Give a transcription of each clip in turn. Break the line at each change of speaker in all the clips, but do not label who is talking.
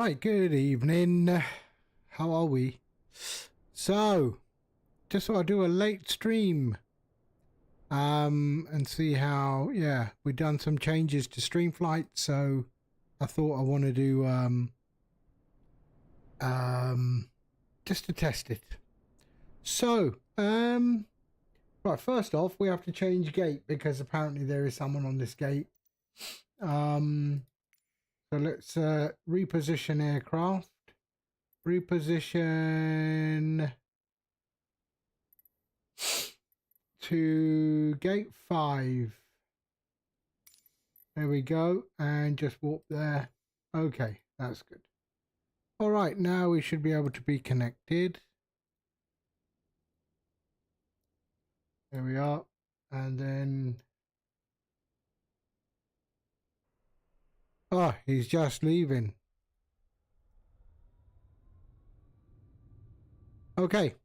right, good evening. How are we? So, just thought I'd do a late stream and see how, yeah, we've done some changes to streamflight, so I thought I want to do just to test it. So, right, first off, we have to change gate because apparently there is someone on this gate. So let's reposition aircraft. Reposition to gate 5. There we go. And just warp there. Okay, that's good. All right, now we should be able to be connected. There we are. And then... oh, he's just leaving. Okay.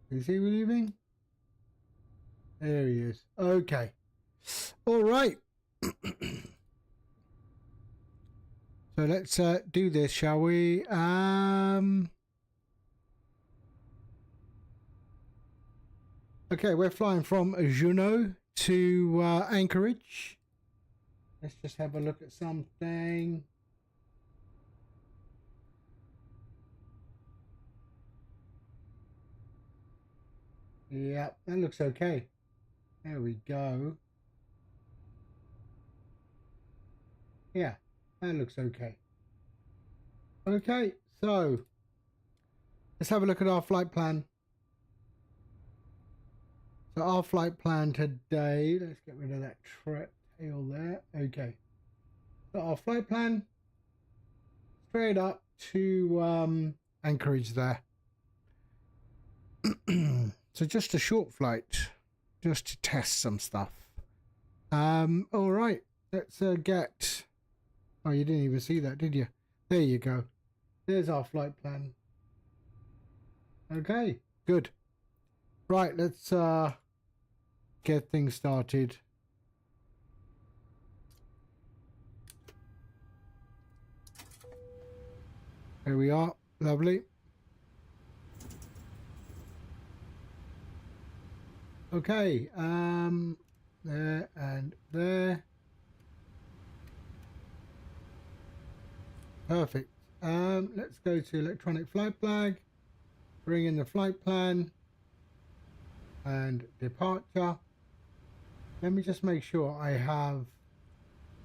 Is he leaving? There he is. Okay. All right. So let's do this, shall we? Okay, we're flying from Juneau to Anchorage. Let's just have a look at something. Yeah, that looks okay. There we go. Yeah, that looks okay. Okay, so let's have a look at our flight plan. So our flight plan today, let's get rid of that tail there. Okay. So our flight plan, straight up to Anchorage there. So just a short flight, just to test some stuff. All right, let's get... oh, you didn't even see that, did you? There you go. There's our flight plan. Okay, good. Right, let's get things started. There we are. Lovely. Okay, there and there. Perfect. Let's go to electronic flight flag, bring in the flight plan and departure. Let me just make sure I have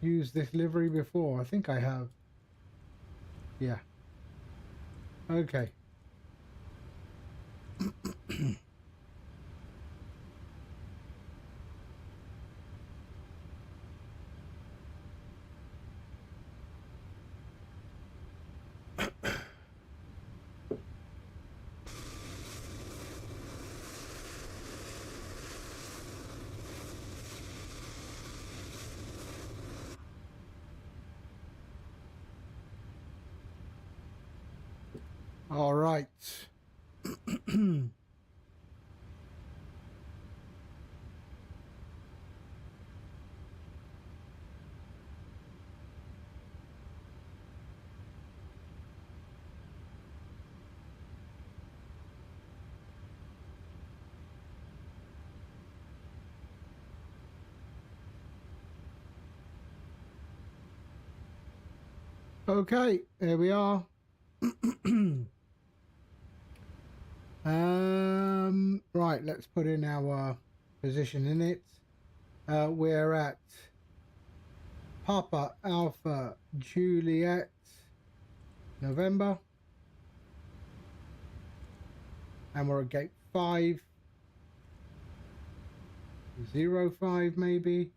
used this livery before. I think I have. Yeah. Okay. All right. Okay, there we are. Right, let's put in our position in it. We're at Papa Alpha Juliet November, and we're at gate 505 maybe.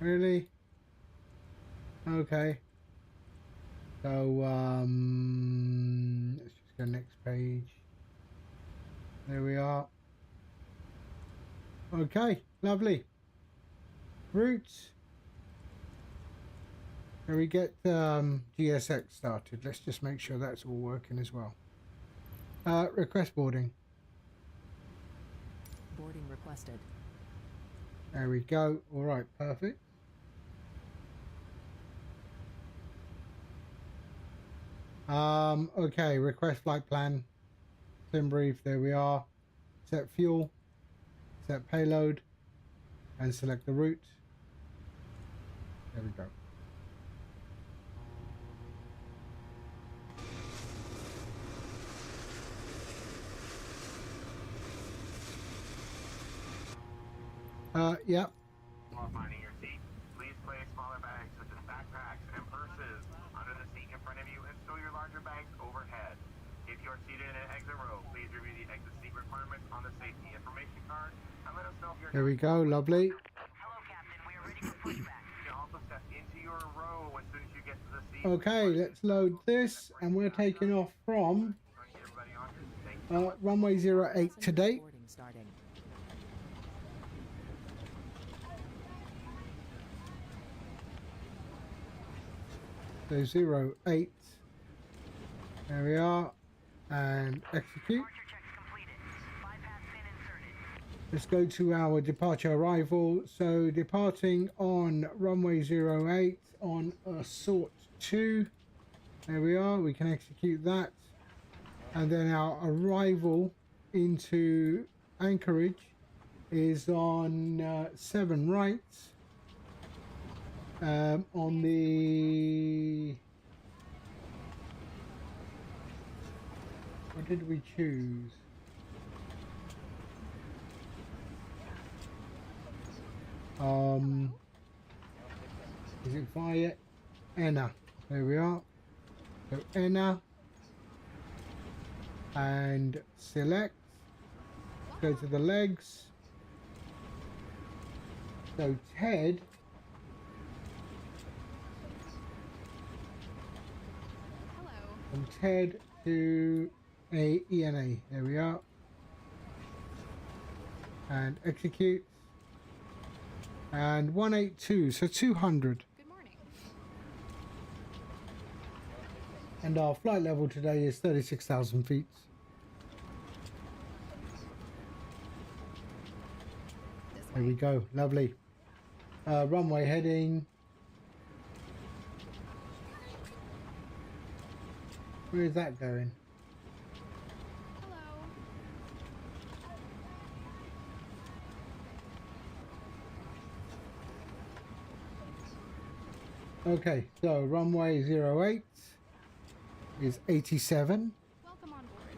Really? Okay. So let's just go next page. There we are. Okay, lovely. Routes. Can we get GSX started? Let's just make sure that's all working as well. Request boarding.
Boarding requested.
There we go. All right, perfect. Okay, request flight plan. Sim brief, there we are. Set fuel, set payload, and select the route. There we go. Yeah.
While finding your seat, please place smaller bags such as backpacks and purses under the seat in front of you and stow your larger bags overhead. If you are seated in an exit row, please review the exit seat requirements on the safety information card and let us know if you're...
There we go, lovely.
Hello, Captain. We are ready for pushback. You can also step into your row as soon as you get to the seat.
Okay, let's load this, and we're taking off from runway 08 today.
Boarding starting.
So 08. There we are. And execute. Let's go to our departure arrival. So departing on runway 08 on Assault 2. There we are. We can execute that. And then our arrival into Anchorage is on 7 right. On the... What did we choose? Is it via Enna? There we are. So Enna and select. Go to the legs. So Ted. From Ted to a ENA. There we are. And execute. And 182, so 200.
Good morning.
And our flight level today is 36,000 feet. There we go, lovely. Runway heading. Where is that going?
Hello.
Okay, so runway 08 is 87.
Welcome on board.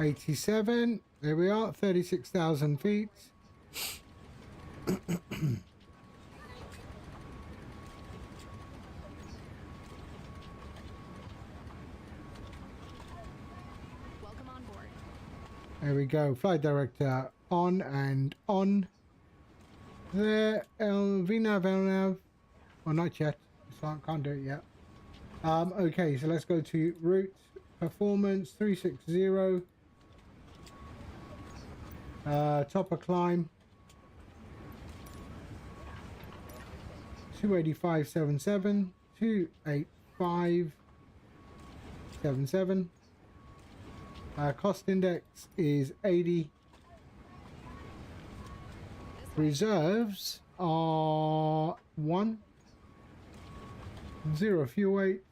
87. There we are, 36,000 feet.
Welcome on board.
There we go. Flight director on and on. There, VNAV. Well, not yet. So I can't do it yet. Okay, so let's go to route performance 360. Topper climb 285.77, 285.77. Cost index is 80. Reserves are 1. 0 fuel weight.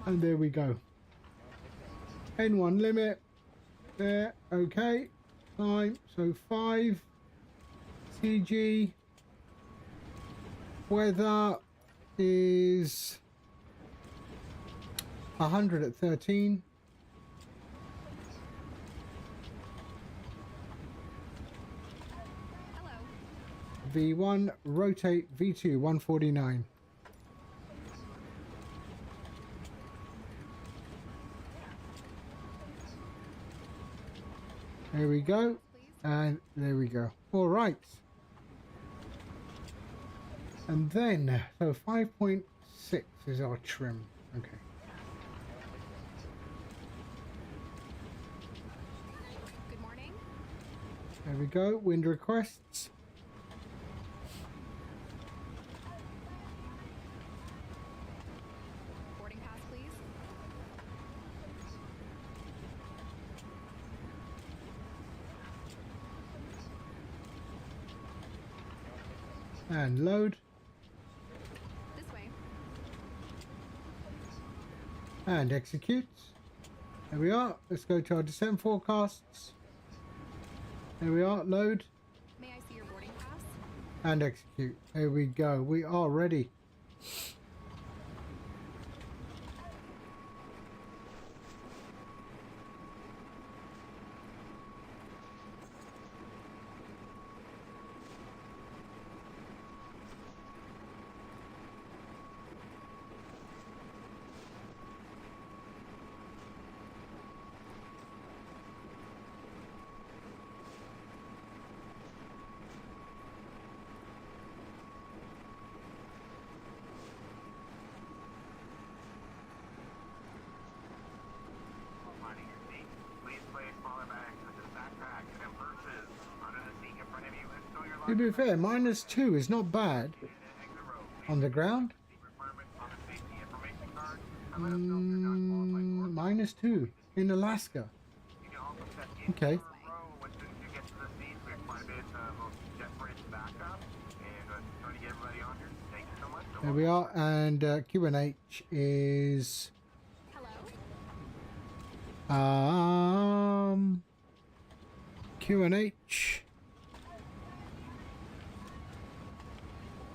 And there we go. N1 limit. There. Okay. Time. So 5. CG. Weather is 100 at 13.
Hello.
V1 rotate V2 149. There we go. And there we go. All right. And then, so 5.6 is our trim. Okay.
Good morning.
There we go. Wind requests. And load.
This way.
And execute. There we are. Let's go to our descent forecasts. There we are. Load.
May I see your boarding pass?
And execute. There we go. We are ready.
While finding your seat, please place smaller bags such as backpacks and purses under the seat in front of you and stow your
To be fair, -2 is not bad
exit row.
on the ground.
Seat requirements on the safety information card. And let us know if you're not qualified for
-2 in Alaska.
You can also step
Okay.
into a row as soon as you get to the seats. We have quite a bit of jet bridge backup. And trying to get everybody on here. Thank you so much.
There we are. And Q&H is
Hello?
Q&H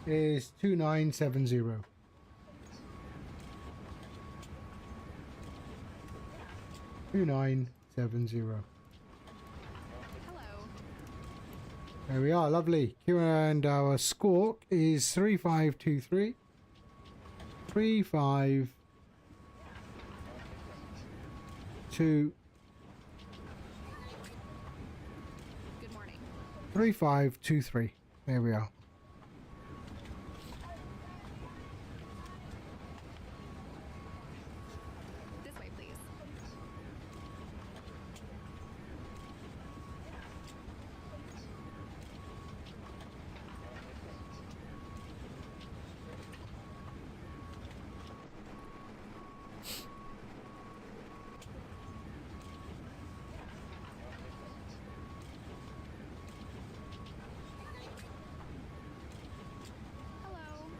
is 2970.
Hello?
There we are, lovely. Q and our squawk is 3523 352
Good morning.
3523. There we are.
This way, please. Hello?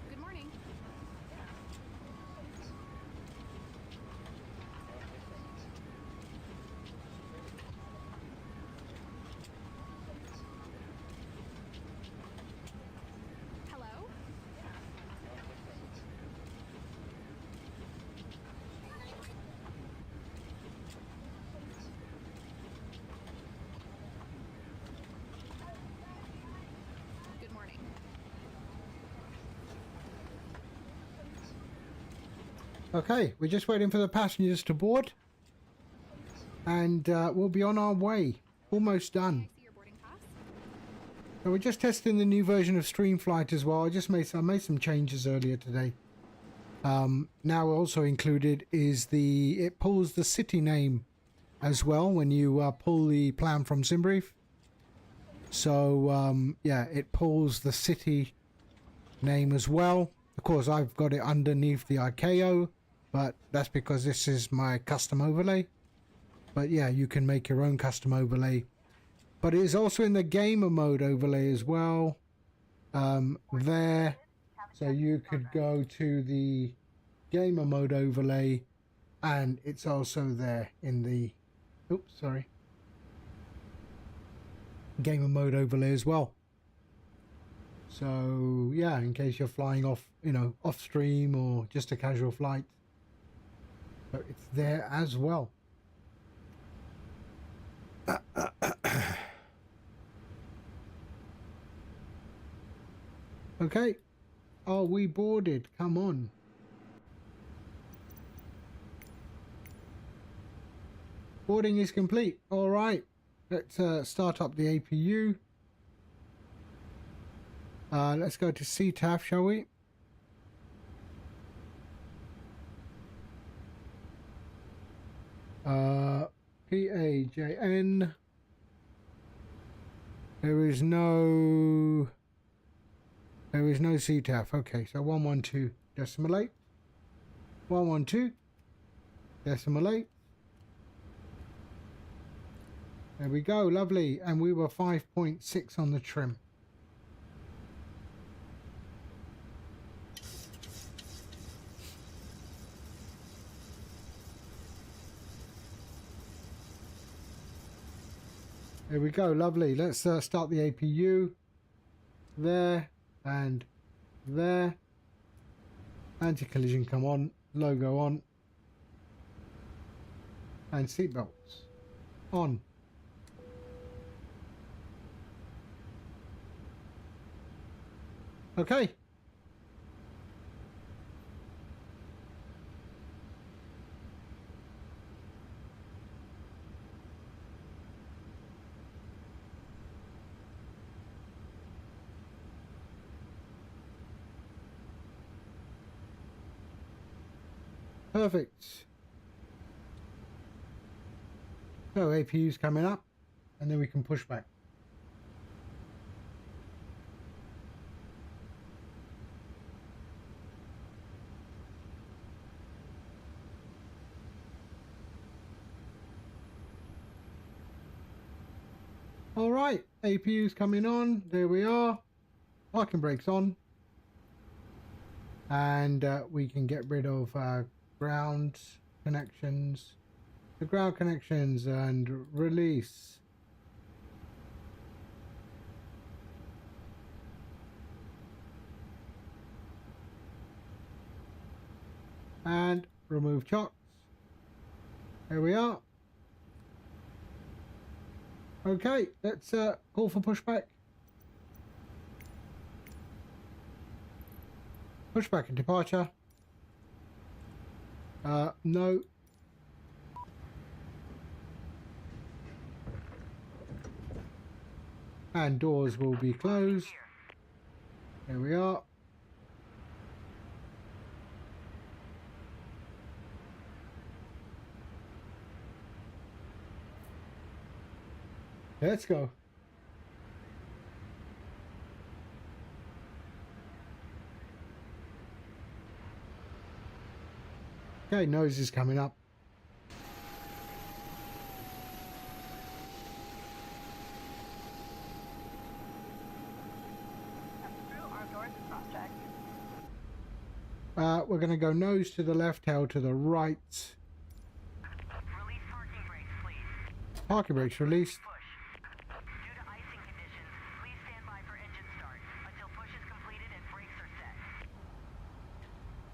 Good morning. Hello? Good morning.
Okay, we're just waiting for the passengers to board. And we'll be on our way. Almost
May I
done.
see your boarding pass?
So we're just testing the new version of Streamflight as well. I made some changes earlier today. Now also included is it pulls the city name as well when you pull the plan from SimBrief. So yeah, it pulls the city name as well. Of course, I've got it underneath the ICAO, but that's because this is my custom overlay. But yeah, you can make your own custom overlay. But it is also in the gamer mode overlay as well. There. So you could go to the gamer mode overlay, and it's also there in the gamer mode overlay as well. So yeah, in case you're flying off, off stream or just a casual flight. So it's there as well. Okay. Are we boarded? Come on. Boarding is complete. All right. Let's start up the APU. Let's go to CTAF, shall we? PAJN. There is no CTAF. Okay, so 112.8. 112 decimal 8. There we go, lovely. And we were 5.6 on the trim. There we go, lovely. Let's start the APU. There and there. Anti-collision come on. Logo on. And seatbelts on. Okay. Perfect. So APU's coming up, and then we can push back. All right, APU's coming on. There we are. Parking brakes on, and we can get rid of ground connections. The ground connections and release. And remove chocks. There we are. Okay, let's call for pushback. Pushback and departure. No. And doors will be closed. There we are. Let's go. Okay, nose is coming up. We're going to go nose to the left, tail to the right.
Release parking brakes, please.
Parking brakes released.
Push. Due to icing conditions, please stand by for engine start until push is completed and brakes are set.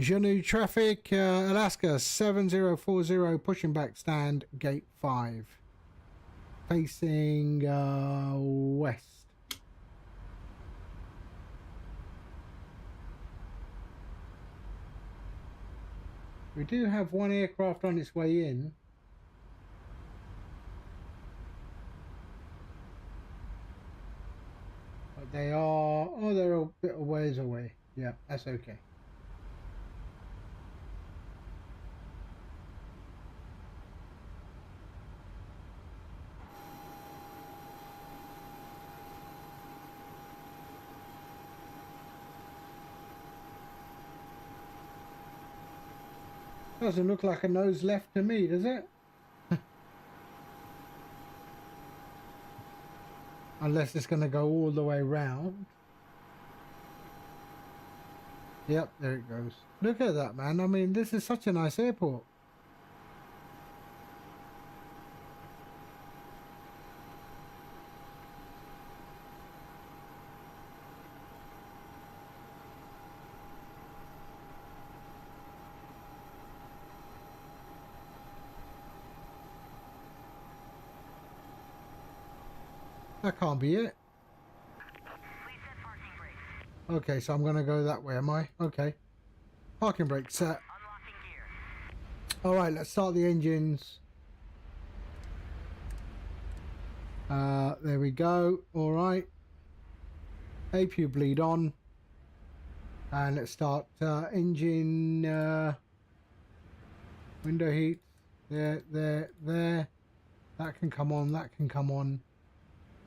Juneau traffic, Alaska 7040, pushing back stand, gate 5. Facing west. We do have one aircraft on its way in. But they are, oh, they're a bit of ways away. Yeah, that's okay. Doesn't look like a nose left to me, does it? Unless it's going to go all the way round. Yep, there it goes. Look at that, man. I mean, this is such a nice airport. That can't be it.
Please set parking brakes.
Okay, so I'm going to go that way, am I? Okay. Parking brake set.
Unlocking gear.
Alright, let's start the engines. There we go. Alright. APU bleed on. And let's start engine window heat. There. That can come on, that can come on.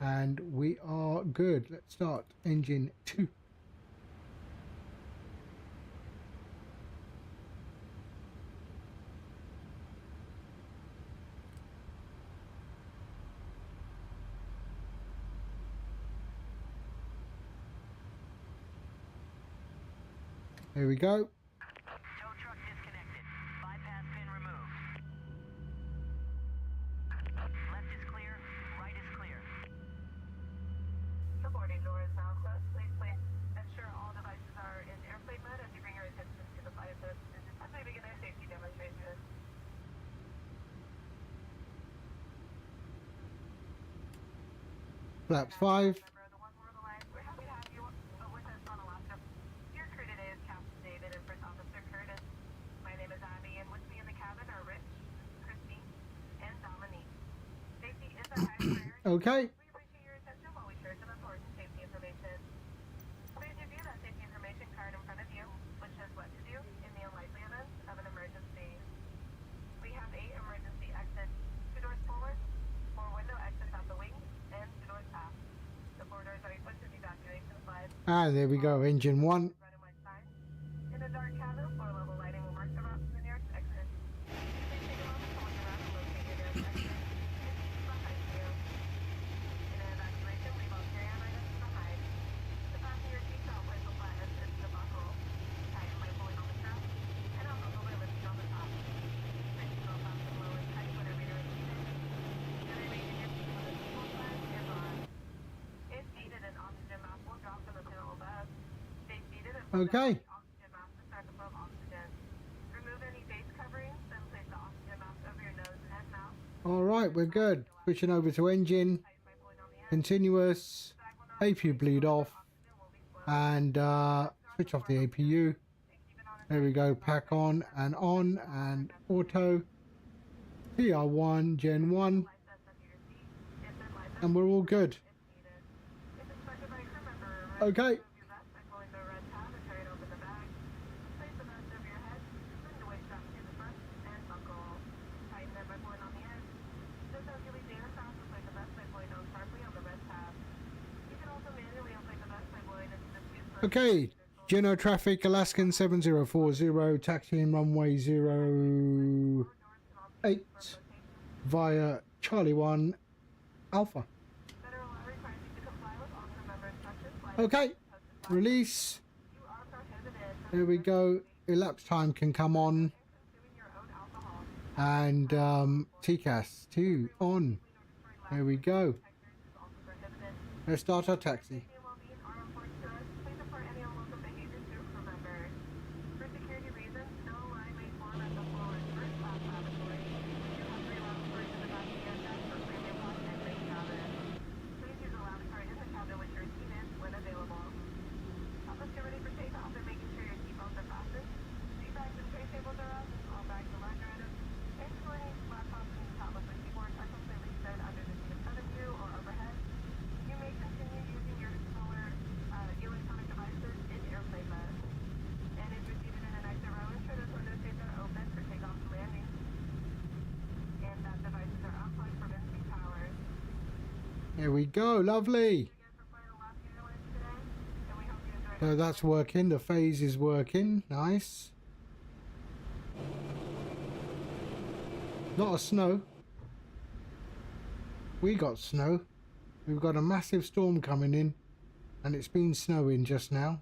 And we are good. Let's start engine 2. Here we go.
Tow truck disconnected. Bypass pin removed. Left is clear. Right is clear.
The boarding door is now closed. Please ensure all devices are in airplane mode as you bring your attention to the flight attendant as we begin our safety demonstration.
Flaps 5.
Member of the One World Alliance, we're happy to have you with us on Alaska. Your crew today is Captain David and First Officer Curtis. My name is Abby, and with me in the cabin are Rich, Christine, and Dominique. Safety is our highest priority.
Okay.
We appreciate your attention while we share some important safety information. Please review that safety information card in front of you, which says what to do in the unlikely event of an emergency. We have 8 emergency exits, 2 doors forward, 4 window exits out the wing, and 2 doors aft. The 4 doors are equipped with evacuation slides.
And there we go, engine 1.
Red and white sign. In the dark cabin, floor level lighting will mark the route to the nearest exit. Please take a moment to look around and locate your nearest exit and keep behind you. In an evacuation, leave all carry-on items behind. The passenger seatbelt place will flatten into the buckle. Tighten by pulling on the strap, and I'll buckle by lifting on the top. Bring yourself up and low and tight whenever you're seated. And remain in your seat when the seatbelt sign is on. If needed, an oxygen mask will drop from the panel above. Stay seated and pull
Okay.
down the oxygen mask to start the flow of oxygen. Remove any face coverings, then place the oxygen mask over your nose and mouth.
Alright, we're good. Switching over to engine.
Tighten by pulling on the end.
Continuous.
Bag will not
APU bleed off.
oxygen will be slow.
And switch off the APU. There we go. Pack on, and auto. PR1, Gen 1.
Light vest under your seat. If then light vest
And we're all good.
if needed. If instructed by a crew member,
Okay.
remove your vest by pulling the red tab and tearing open the bag. Place the vest over your head, bring the waist strap to the front, and buckle. Tighten them by pulling on the end. Just as you leave data sounds, inflate the vest by pulling down sharply on the red tab. You can also manually inflate the vest by blowing into the tube for
Okay. Juneau traffic, Alaskan 7040, taxiing runway 08 via Charlie 1 Alpha.
Federal law requires you to comply with all crew member instructions.
Okay. Release.
You are prohibited from
There we go. Elapsed time can come on.
consuming your own alcohol.
And TCAS 2 on. There we go.
Is also prohibited.
Let's start our taxi.
Safety and well-being are important to us. Please report any unwelcome behavior to crew members. For security reasons, no line may form at the forward first class lavatory. You have 3 lavatories in the back of the deck for premium class and main cabin. Please use a lavatory in the cabin with your seat in when available. Help us get ready for takeoff and making sure your seatbelts are fastened. Seat bags and tray tables are up. All bags and larger items, including laptops and tablets and keyboards, are completely stowed under the seat in front of you or overhead. You may continue using your smaller electronic devices in airplane mode. And if you're seated in an exit row, ensure those window shades are open for takeoff and landing. And that devices are unplugged from in-seat power.
There we go. Lovely.
Again for flying Alaskan Airlines today, and we hope you enjoy.
So that's working. The phase is working. Nice. Lot of snow. We got snow. We've got a massive storm coming in, and it's been snowing just now.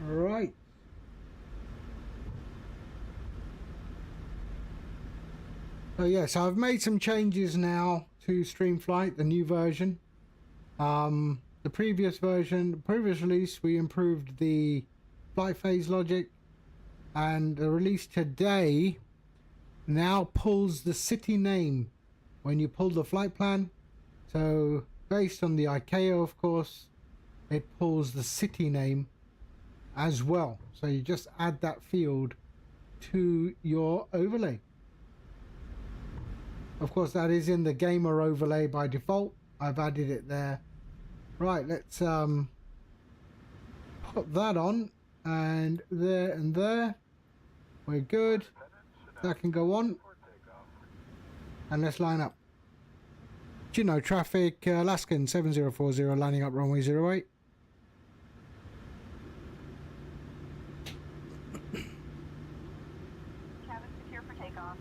Right. So yes, I've made some changes now to Streamflight, the new version. The previous version, the previous release, we improved the flight phase logic, and the release today now pulls the city name when you pull the flight plan. So based on the ICAO, of course, it pulls the city name as well. So you just add that field to your overlay. Of course, that is in the gamer overlay by default. I've added it there. Right, let's put that on, and there. We're good. That can go on. And let's line up. Juneau traffic, Alaskan 7040 lining up runway 08.
Cabin secure for takeoff.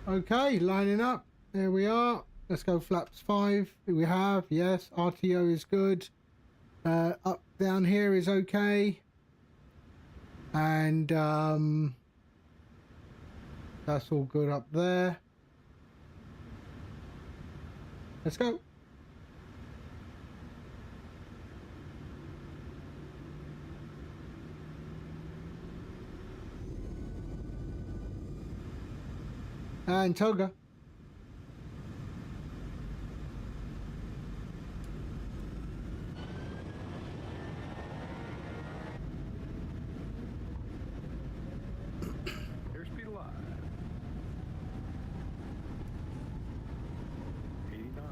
Okay, lining up. There we are. Let's go flaps 5. We have, yes, RTO is good. Up down here is okay. And that's all good up there. Let's go. And Toga.
Airspeed alive. 80 knots.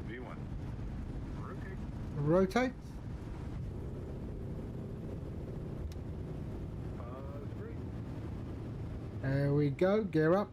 V1. Rotate.
Rotate.
3.
There we go. Gear up.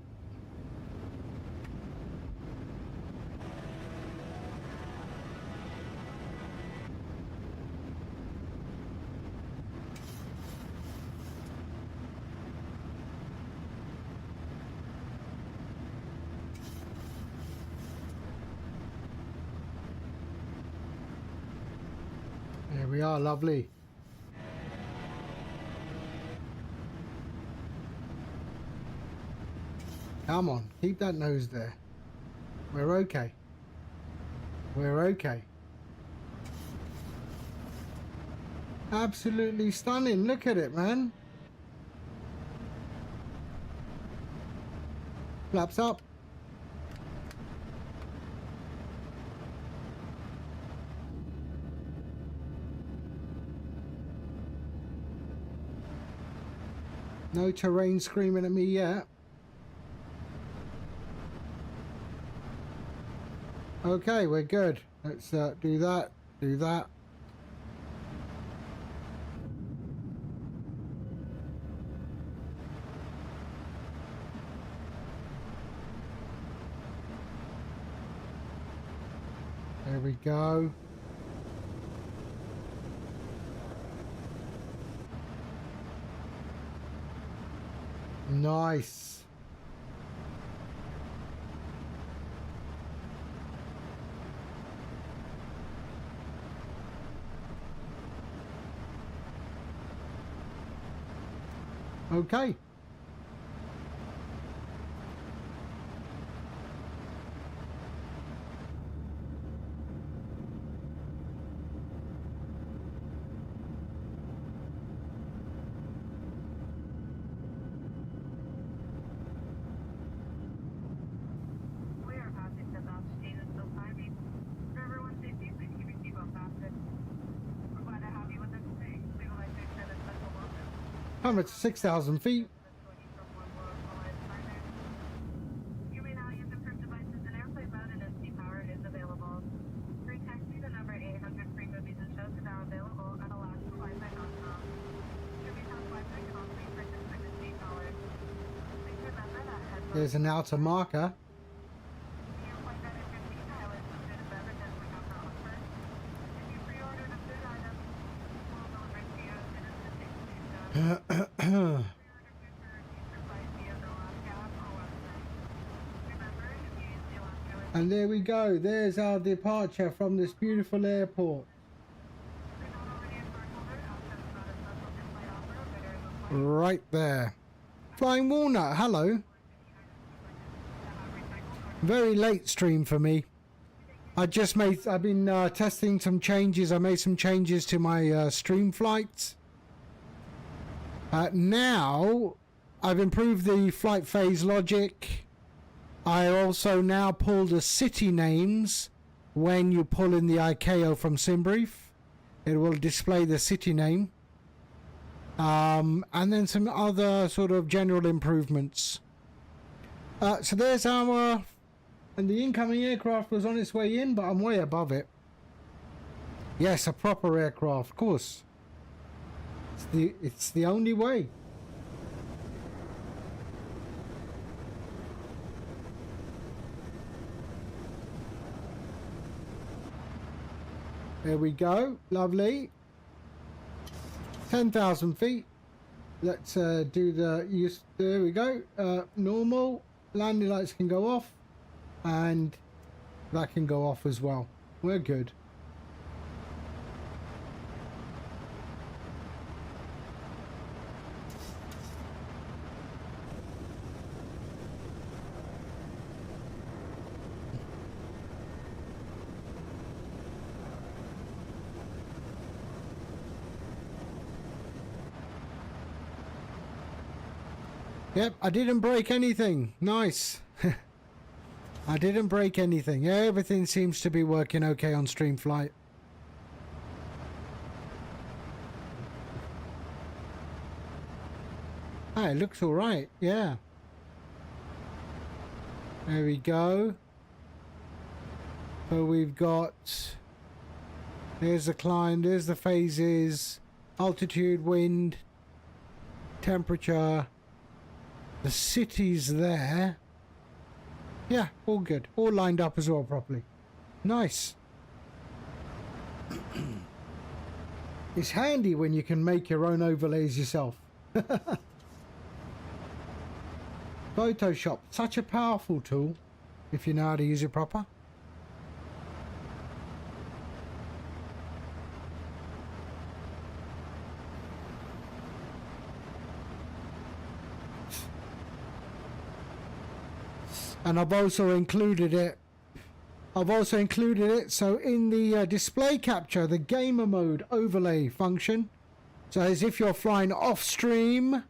There we are. Lovely. Come on, keep that nose there. We're okay. We're okay. Absolutely stunning. Look at it, man. Flaps up. No terrain screaming at me yet. Okay, we're good. Let's do that, do that. There we go. Nice. Okay.
We are passing the box status still timing. For everyone's safety, please keep your seatbelt fastened. We're glad to have you with us today. We would like to extend a special welcome.
I'm at 6,000 feet.
You may now use approved devices in airplane mode and MC power is available. Free taxi to number 800 free movies and shows is now available at AlaskanAirlines.com. Should Wi-Fi can also be purchased for $15. Please remember that headphones.
There's an outer marker.
The airplane that is your seat aisle is food and beverages we have to offer. If you pre-ordered a food item, we'll deliver it to you as soon as the station is done. Pre-order food for future flights via the Alaska app or website. Remember, if you use the Alaska
And there we go. There's our departure from this beautiful airport.
Please
right there. Flying Walnut, hello. Very late stream for me. I've been testing some changes. I made some changes to my stream flights. Now I've improved the flight phase logic. I also now pull the city names when you pull in the ICAO from SimBrief. It will display the city name. And then some other sort of general improvements. So there's our... And the incoming aircraft was on its way in, but I'm way above it. Yes, a proper aircraft, of course. It's the only way. There we go. Lovely. 10,000 feet. Let's do the use. There we go. Normal. Landing lights can go off. And that can go off as well. We're good. Yep, I didn't break anything. Nice. I didn't break anything. Everything seems to be working okay on Streamflight. Ah, it looks alright. Yeah. There we go. So we've got... There's the climb. There's the phases. Altitude, wind, temperature. The city's there. Yeah, all good. All lined up as well properly. Nice. It's handy when you can make your own overlays yourself. Photoshop, such a powerful tool if you know how to use it proper. And I've also included it so in the display capture, the gamer mode overlay function, so as if you're flying off stream,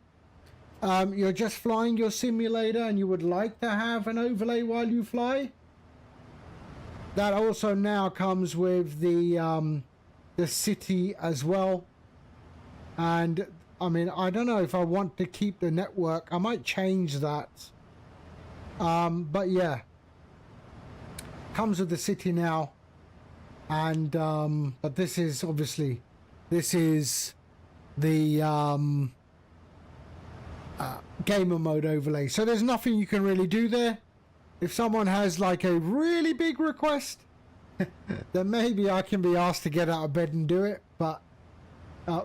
you're just flying your simulator and you would like to have an overlay while you fly, that also now comes with the city as well. And I mean, I don't know if I want to keep the network. I might change that. But yeah, comes with the city now, and but this is obviously the gamer mode overlay. So there's nothing you can really do there. If someone has like a really big request, then maybe I can be asked to get out of bed and do it. But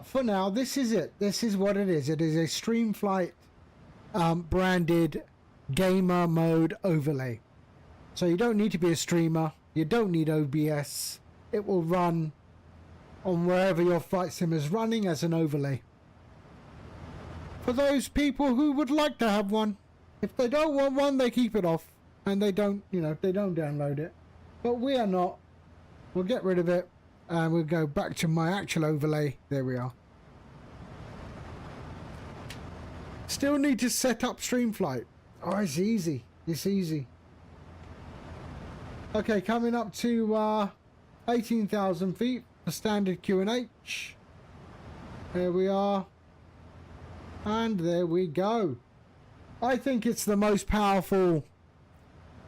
for now, this is it. This is what it is. It is a Streamflight branded gamer mode overlay. So you don't need to be a streamer, you don't need OBS. It will run on wherever your flight sim is running as an overlay. For those people who would like to have one. If they don't want one, they keep it off and they don't, you know, they don't download it. But we are not. We'll get rid of it and we'll go back to my actual overlay. There we are. Still need to set up Streamflight. Oh, it's easy. It's easy. Okay, coming up to 18,000 feet for standard QNH. There we are. And there we go. I think it's the most powerful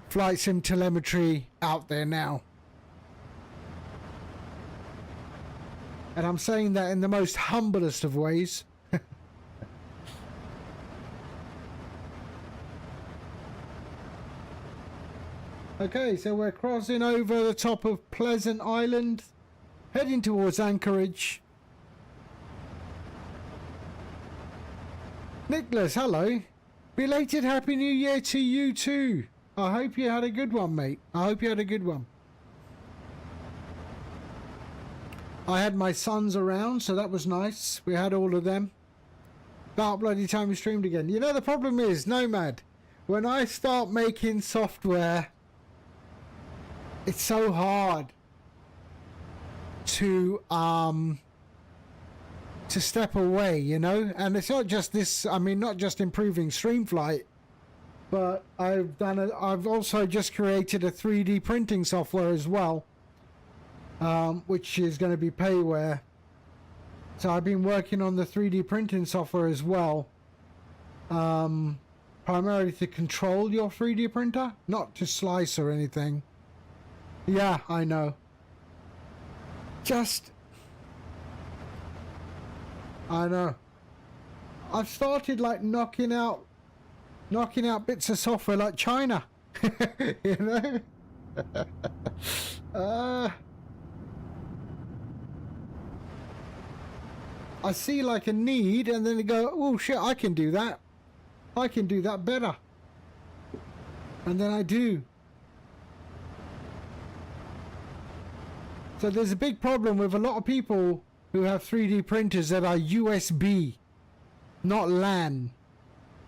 flight sim telemetry out there now. And I'm saying that in the most humblest of ways. Okay, so we're crossing over the top of Pleasant Island, heading towards Anchorage. Nicholas, hello. Belated Happy New Year to you too. I hope you had a good one, mate. I hope you had a good one. I had my sons around, so that was nice. We had all of them. About bloody time we streamed again. You know, the problem is, Nomad, when I start making software, it's so hard to step away, you know. And it's not just this, I mean, not just improving streamflight, but I've also just created a 3D printing software as well, which is going to be payware. So I've been working on the 3D printing software as well, primarily to control your 3D printer, not to slice or anything. Yeah, I know. I know. I've started like knocking out bits of software like China. You know? I see like a need and then they go, oh shit, I can do that. I can do that better. And then I do. So there's a big problem with a lot of people who have 3D printers that are USB, not LAN.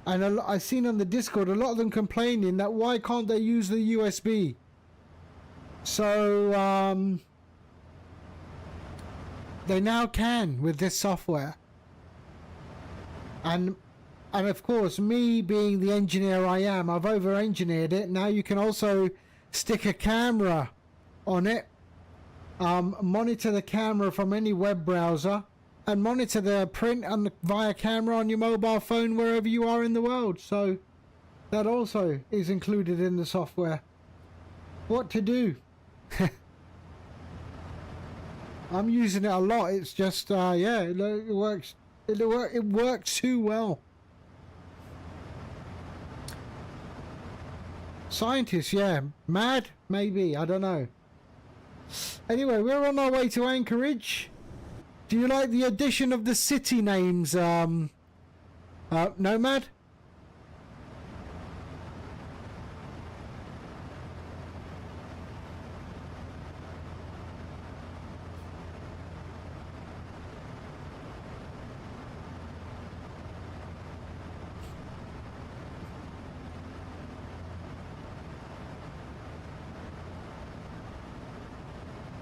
And I've seen on the Discord a lot of them complaining that why can't they use the USB? So they now can with this software. And of course, me being the engineer I am, I've over-engineered it. Now you can also stick a camera on it, monitor the camera from any web browser, and monitor the print via camera on your mobile phone wherever you are in the world. So that also is included in the software. What to do? I'm using it a lot. It's just yeah, it works. It works too well. Scientists, yeah, mad, maybe, I don't know. Anyway, we're on our way to Anchorage. Do you like the addition of the city names, Nomad?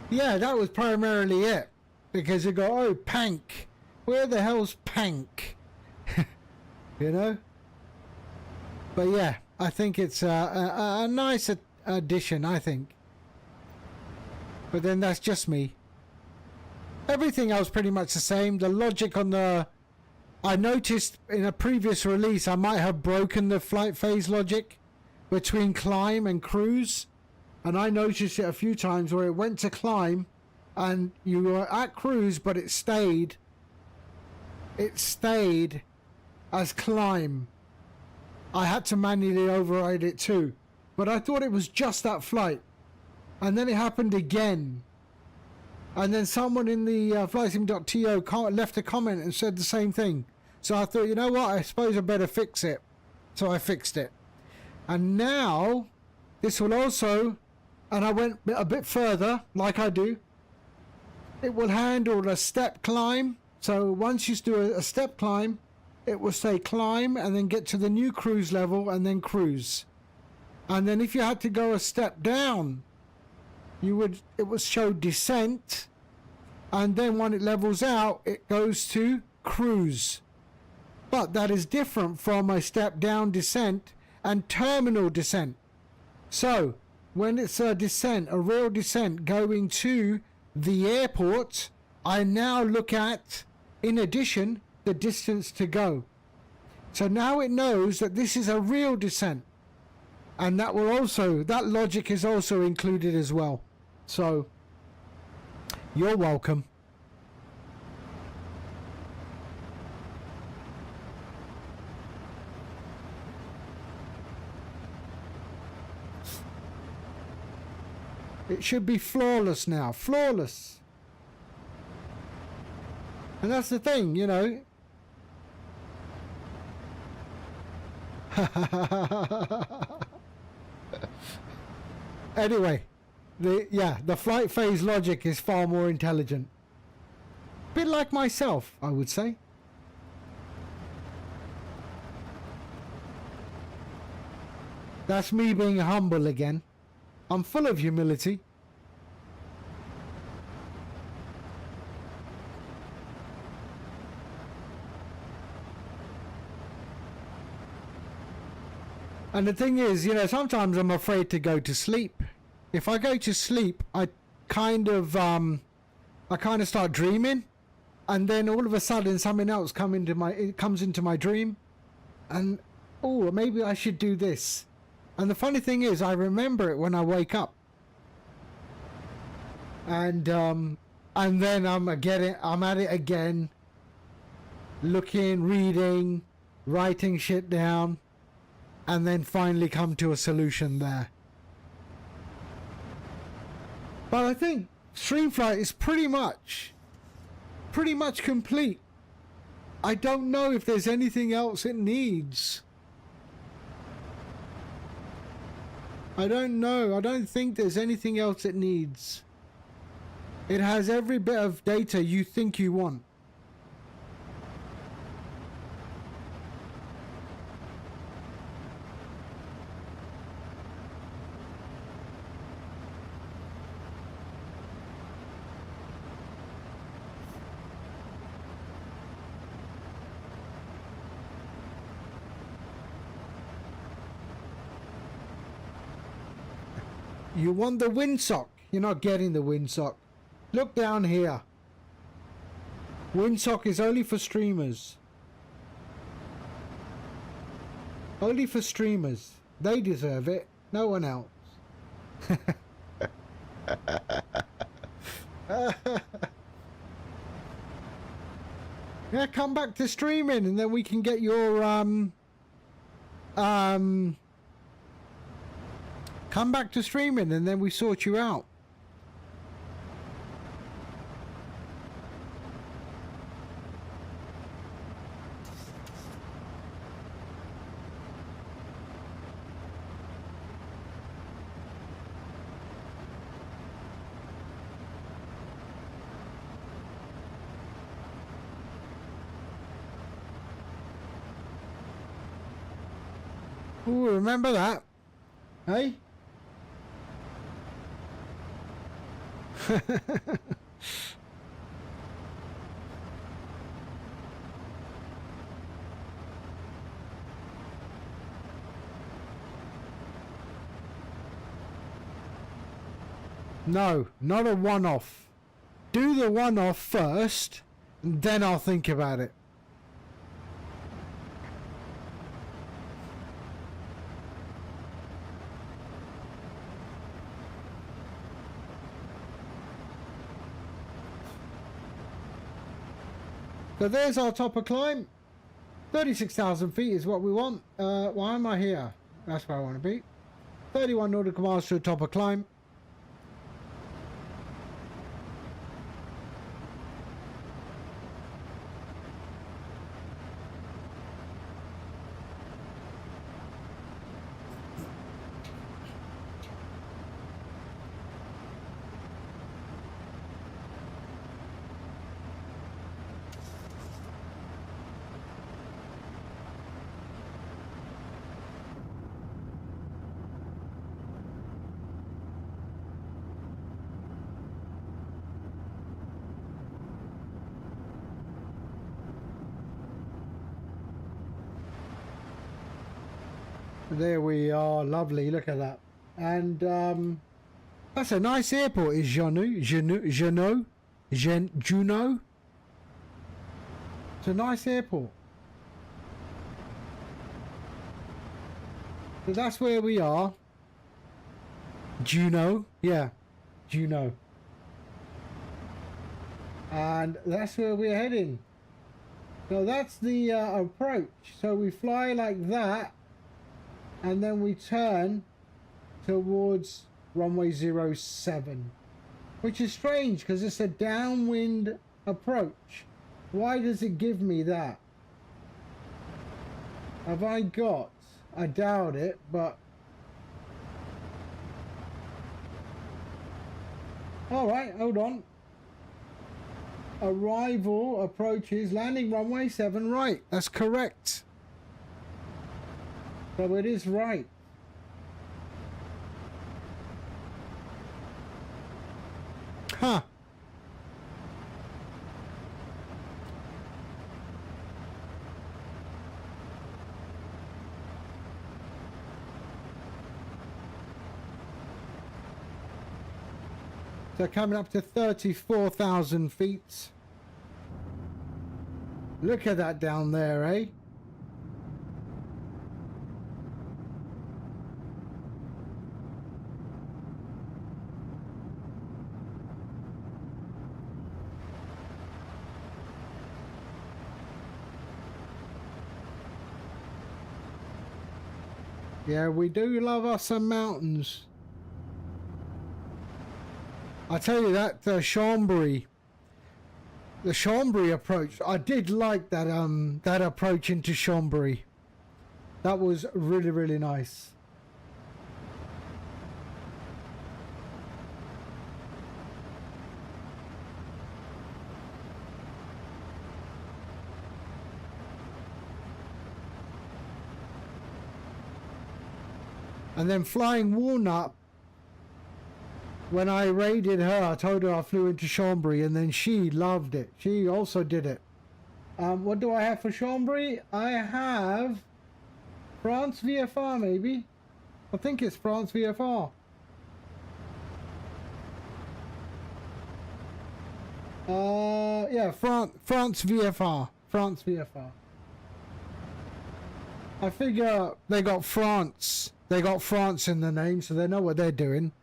Yeah, that was primarily it. Because you go, oh, Pank. Where the hell's Pank? You know? But yeah, I think it's a nice addition, I think. But then that's just me. Everything else pretty much the same. The logic on the... I noticed in a previous release I might have broken the flight phase logic between climb and cruise. And I noticed it a few times where it went to climb and you were at cruise, but it stayed as climb. I had to manually override it too, but I thought it was just that flight. And then it happened again. And then someone in the VATSIM.to left a comment and said the same thing. So I thought, you know what, I suppose I better fix it. So I fixed it. And now this will also, and I went a bit further, like I do. It will handle a step climb. So once you do a step climb, it will say climb and then get to the new cruise level and then cruise. And then if you had to go a step down, it would show descent. And then when it levels out, it goes to cruise. But that is different from a step down descent and terminal descent. So when it's a descent, a real descent going to the airport, I now look at, in addition, the distance to go. So now it knows that this is a real descent. And that logic is also included as well. So, you're welcome. It should be flawless now. Flawless. And that's the thing, you know. Anyway, the flight phase logic is far more intelligent. Bit like myself, I would say. That's me being humble again. I'm full of humility. And the thing is, you know, sometimes I'm afraid to go to sleep. If I go to sleep, I kind of start dreaming, and then all of a sudden something else comes into my dream, and oh, maybe I should do this. And the funny thing is, I remember it when I wake up, and then I'm at it again, looking, reading, writing shit down, and then finally come to a solution there. But I think Streamflight is pretty much complete. I don't know if there's anything else it needs. I don't know. I don't think there's anything else it needs. It has every bit of data you think you want. You want the windsock. You're not getting the windsock. Look down here. Windsock is only for streamers. Only for streamers. They deserve it. No one else. Yeah, come back to streaming and then we can get your come back to streaming and then we sort you out. Ooh, remember that? Hey? No, not a one-off. Do the one-off first, and then I'll think about it. So there's our topper climb. 36,000 feet is what we want. Why am I here? That's where I want to be. 31 nautical miles to the topper climb. There we are, lovely, look at that. And that's a nice airport, is Juneau. It's a nice airport. So that's where we are. Juneau, yeah, Juneau. And that's where we're heading. So that's the approach. So we fly like that. And then we turn towards runway 07, which is strange because it's a downwind approach. Why does it give me that? Have I got? I doubt it, but all right, hold on. Arrival approaches landing runway 7 right. That's correct. So it is right. Huh. So coming up to 34,000 feet. Look at that down there, eh? Yeah, we do love us some mountains. I tell you that Chambéry, the Chambéry approach, I did like that that approach into Chambéry. That was really, really nice. And then flying Walnut, when I raided her, I told her I flew into Chambéry, and then she loved it. She also did it. What do I have for Chambéry? I have France VFR, maybe. I think it's France VFR. Yeah, France VFR. France VFR. I figure they got France. They got France in the name, so they know what they're doing.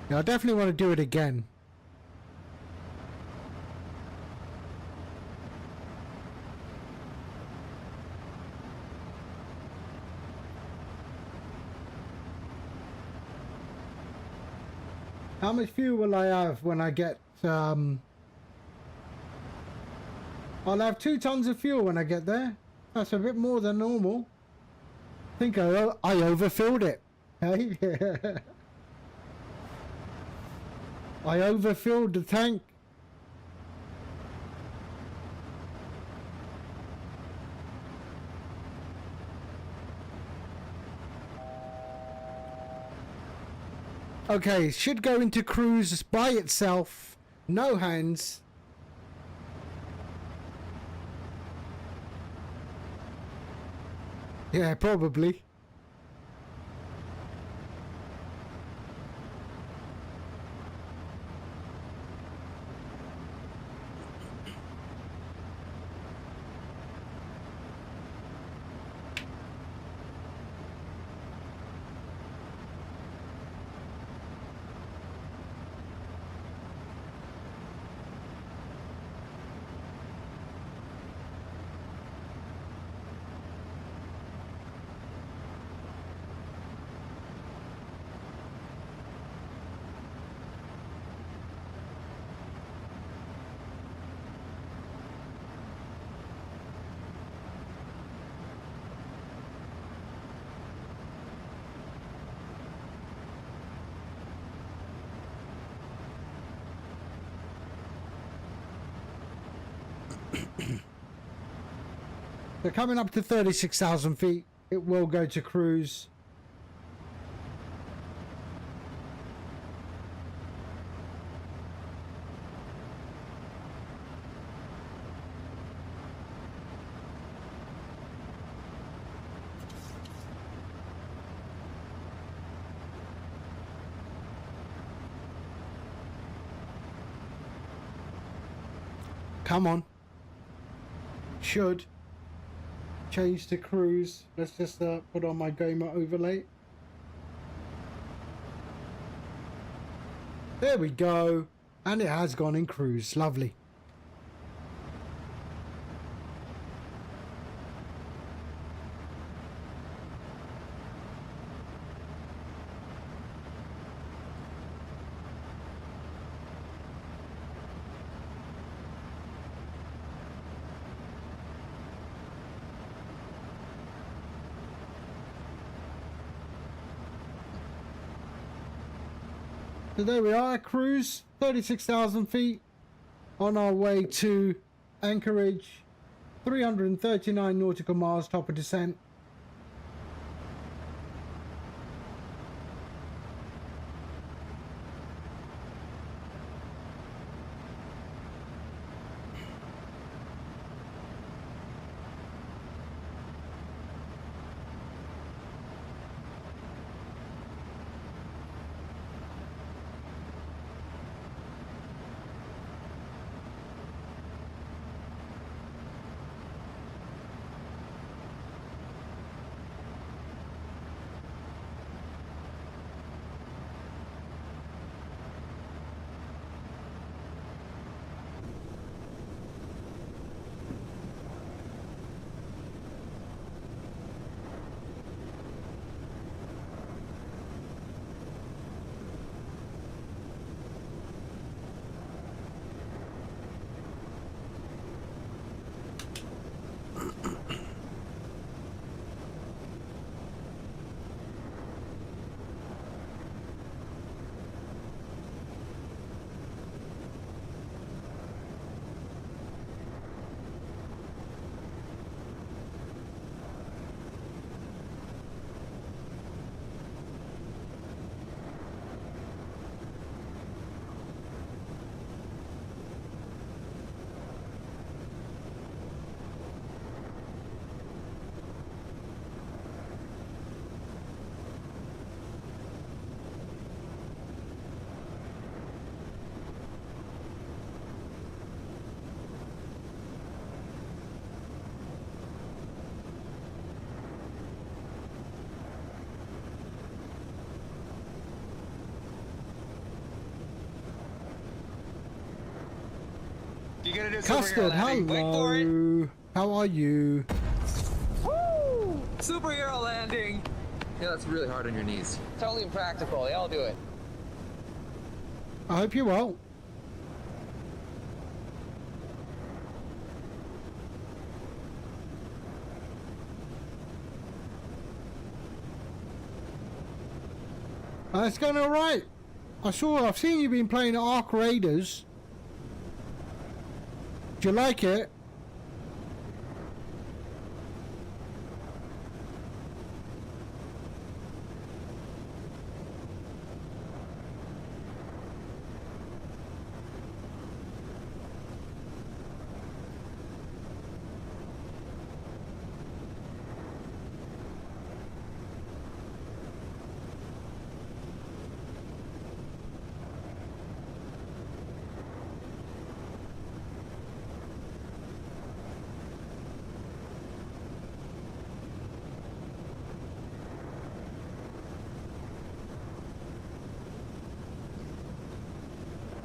Yeah, I definitely want to do it again. How much fuel will I have when I get, I'll have 2 tons of fuel when I get there. That's a bit more than normal. I think I overfilled it. Hey? I overfilled the tank. Okay, should go into cruise by itself. No hands. Yeah, probably. They're coming up to 36,000 feet. It will go to cruise. Come on. Should. Change to cruise. Let's just put on my gamer overlay. There we go. And it has gone in cruise. Lovely. So there we are, cruise, 36,000 feet on our way to Anchorage, 339 nautical miles, top of descent.
You gonna do
Custard,
superhero landing? Wait for it.
hello. How are you?
Woo! Superhero landing.
Yeah, that's really hard on your knees.
Totally impractical. They all do it.
I hope you're well. It's going all right. I've seen you been playing Ark Raiders. Do you like it?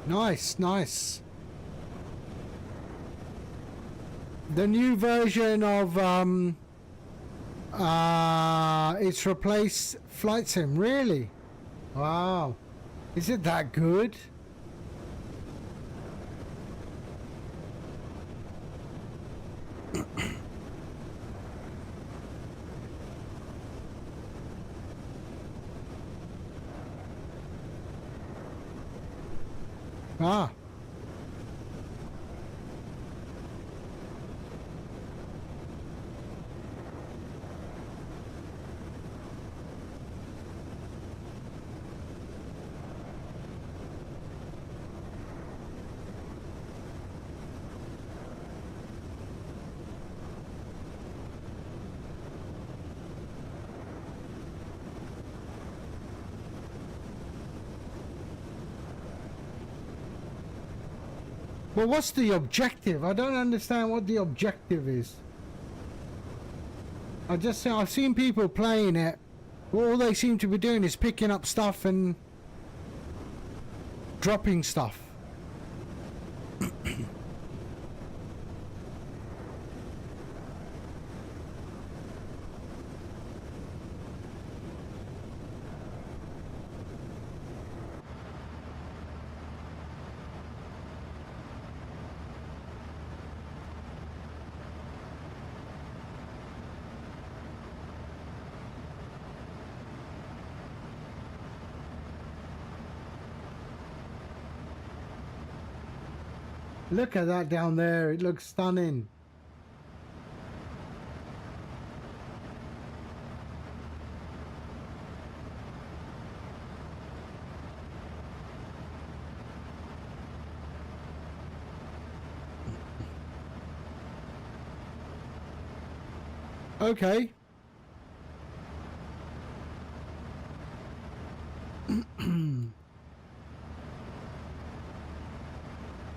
Nice, nice. The new version of it's replaced Flight Sim, really? Wow. Is it that good? Ah. Well, what's the objective? I don't understand what the objective is. I've seen people playing it. All they seem to be doing is picking up stuff and dropping stuff. Look at that down there. It looks stunning. Okay.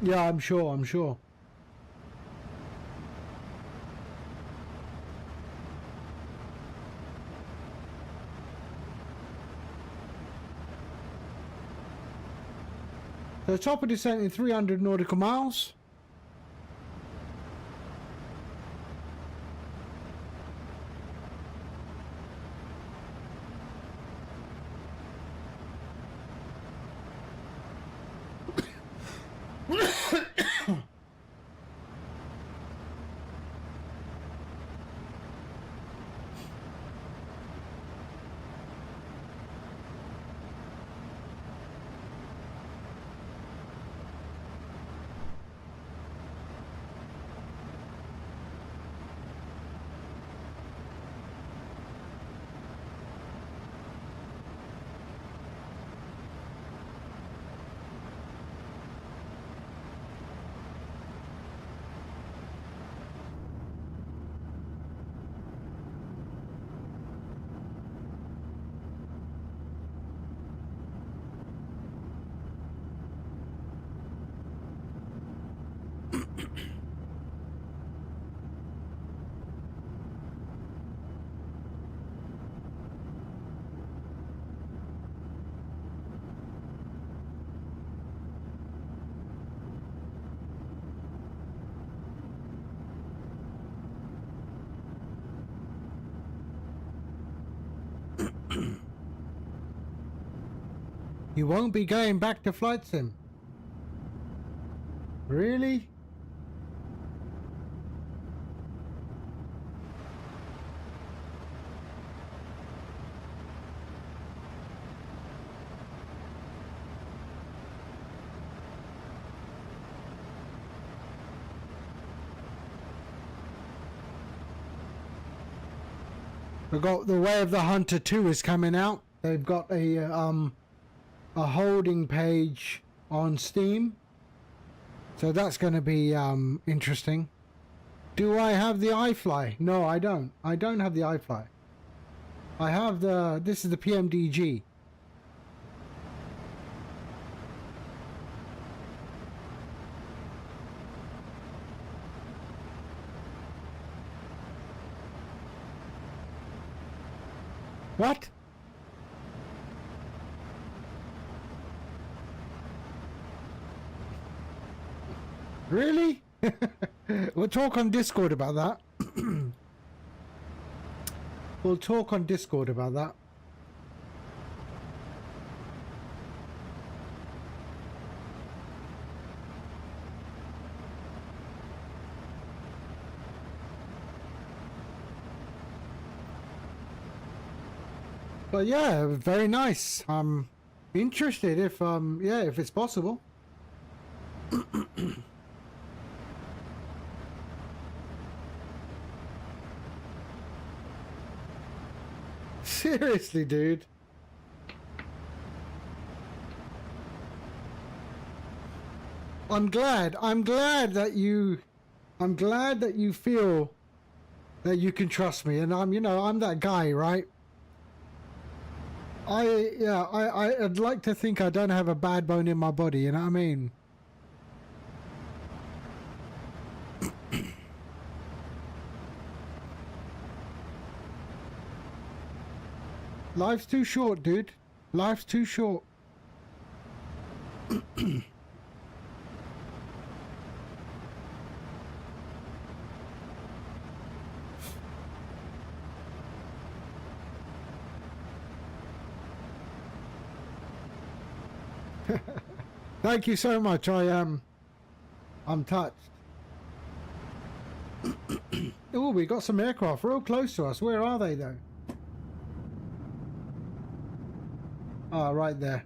Yeah, I'm sure, I'm sure. The top of descent in 300 nautical miles. You won't be going back to flight sim. Really? We got The Way of the Hunter 2 is coming out. They've got a holding page on Steam, so that's going to be interesting. Do I have the iFly? No, I don't. I don't have the iFly. I have this is the PMDG. What? Really? We'll talk on Discord about that. We'll talk on Discord about that. But yeah, very nice. I'm interested if yeah, if it's possible. Seriously, dude. I'm glad that you feel that you can trust me, and I'm that guy, right? I'd like to think I don't have a bad bone in my body, you know what I mean? Life's too short, dude. Life's too short. Thank you so much. I'm touched. Oh, we got some aircraft real close to us. Where are they though? Ah, right there.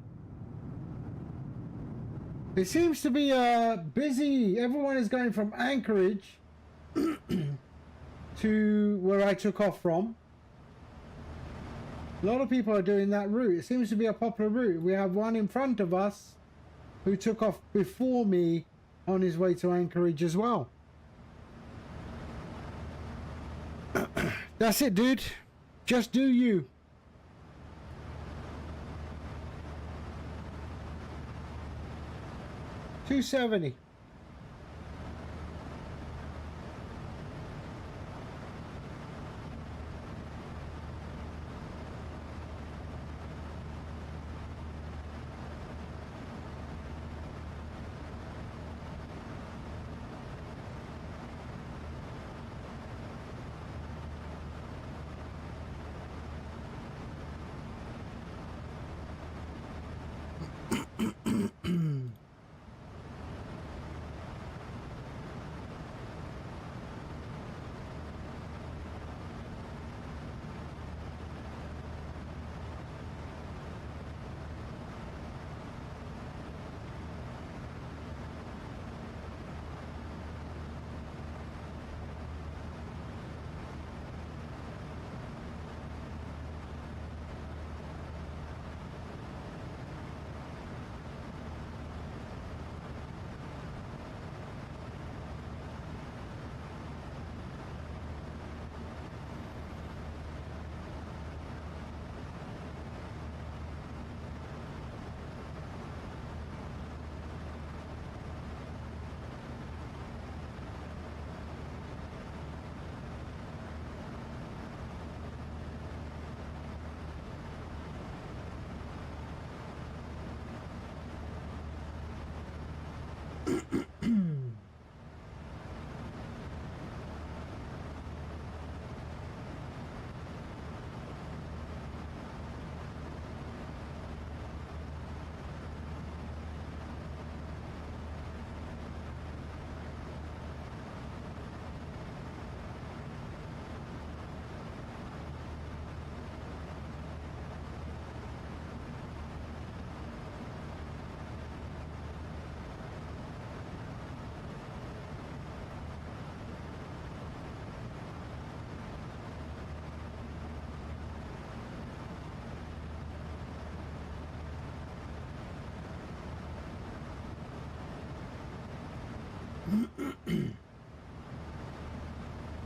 It seems to be busy. Everyone is going from Anchorage to where I took off from. A lot of people are doing that route. It seems to be a popular route. We have one in front of us who took off before me on his way to Anchorage as well. That's it, dude. Just do you. $270.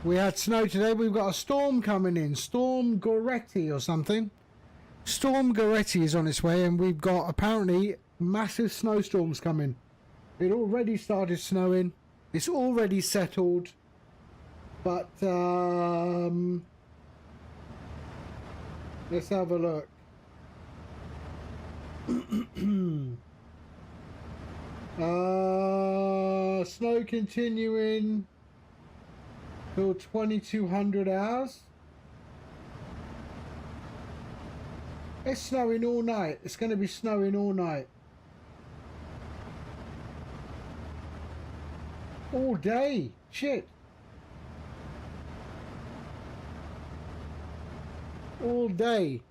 We had snow today. We've got a storm coming in. Storm Goretti or something. Storm Goretti is on its way, and we've got apparently massive snowstorms coming. It already started snowing. It's already settled. But let's have a look. Snow continuing till 2200 hours. It's snowing all night. It's going to be snowing all night. All day. Shit. All day.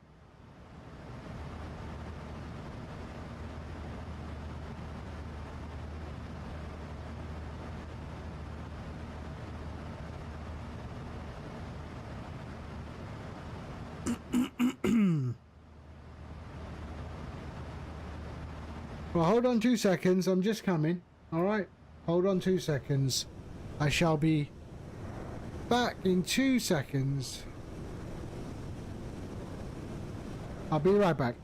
Well, hold on 2 seconds. I'm just coming. All right. Hold on 2 seconds. I shall be back in 2 seconds. I'll be right back.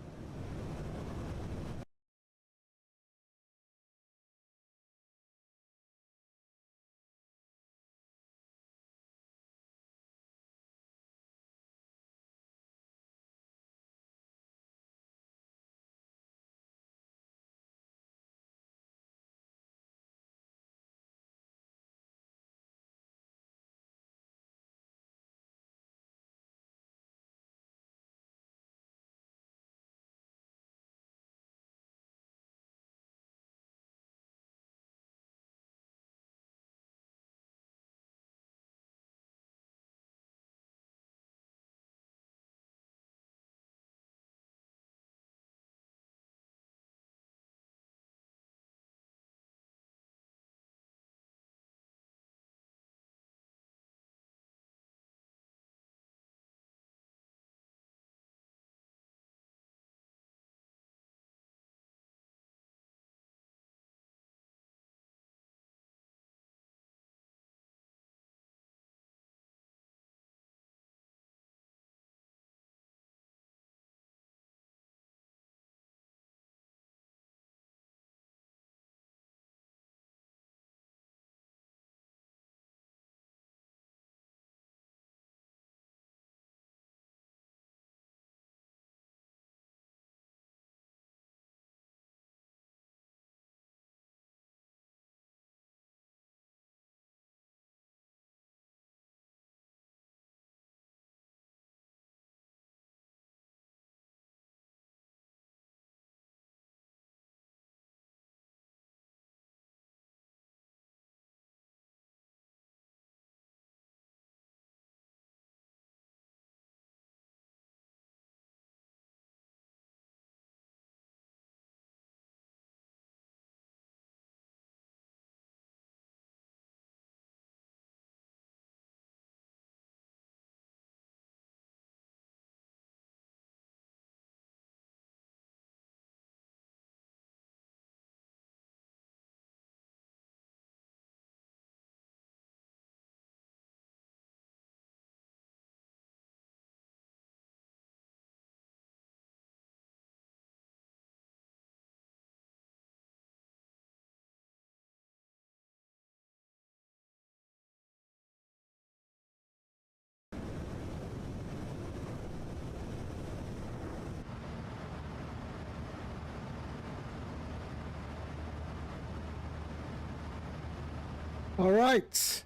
All right.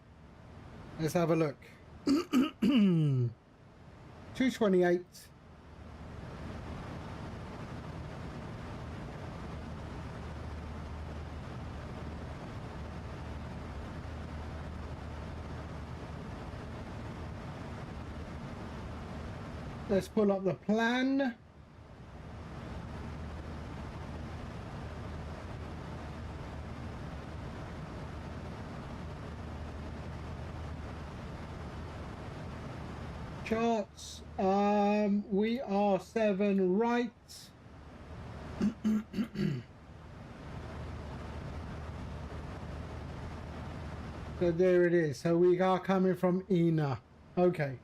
Let's have a look. 228. Let's pull up the plan. Charts. We are 7 right. So there it is. So we are coming from Ina. Okay.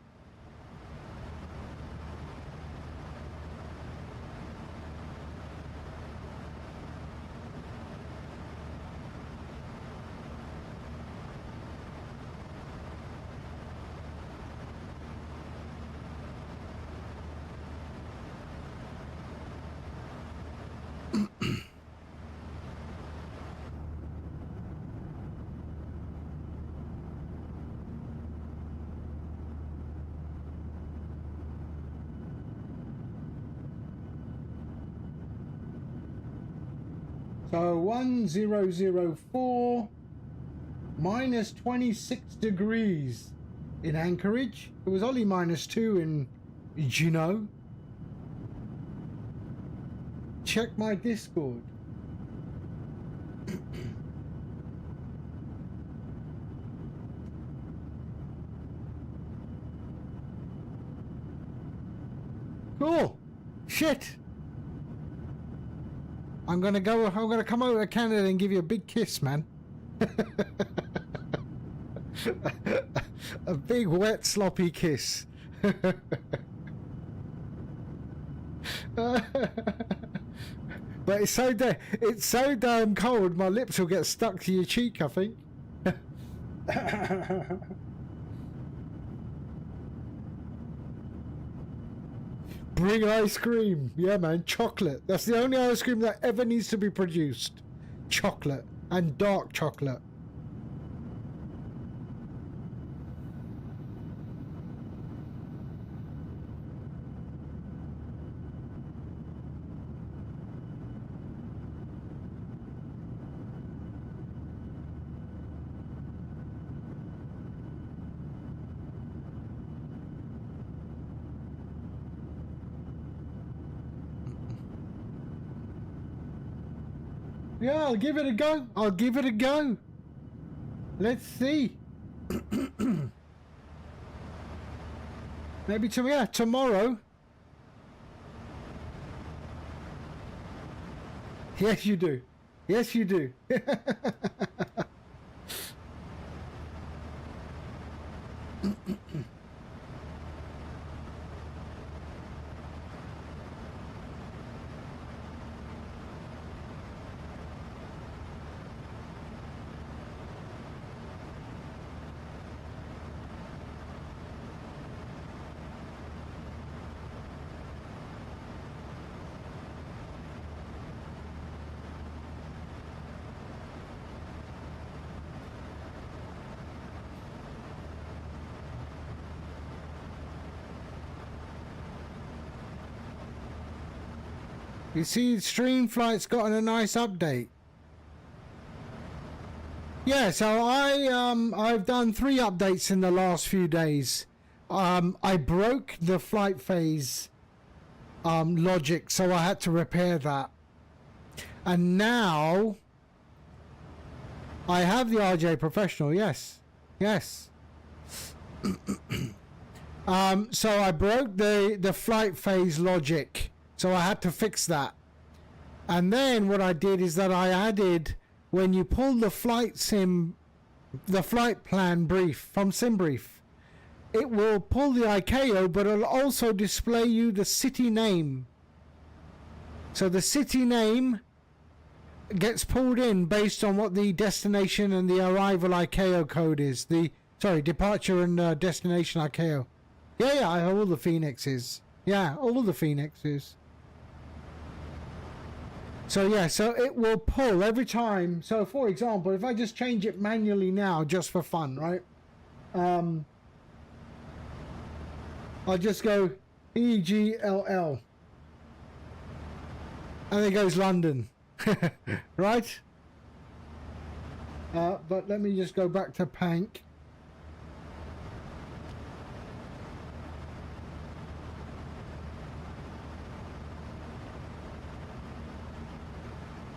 So 1004 minus 26 degrees in Anchorage. It was only -2 in Juneau. Check my Discord. Cool. Shit. I'm gonna come over to Canada and give you a big kiss, man. A big wet sloppy kiss. But it's so damn cold, my lips will get stuck to your cheek, I think. Bring ice cream. Yeah, man, chocolate. That's the only ice cream that ever needs to be produced. Chocolate, and dark chocolate. Yeah, I'll give it a go. I'll give it a go. Let's see. Maybe tomorrow. Yes, you do. Yes, you do. You see, Streamflight's gotten a nice update. Yeah, so I've done 3 updates in the last few days. I broke the flight phase logic, so I had to repair that. And now I have the RJ Professional. Yes, yes. So I broke the flight phase logic. So I had to fix that. And then what I did is that I added, when you pull the flight plan brief from SimBrief, it will pull the ICAO, but it'll also display you the city name. So the city name gets pulled in based on what the destination and the arrival ICAO code is. Departure and destination ICAO. Yeah, I have all the Phoenixes. Yeah, all the Phoenixes. So yeah, so it will pull every time. So for example, if I just change it manually now, just for fun, right? I'll just go EGLL. And it goes London. Right? But let me just go back to Pank.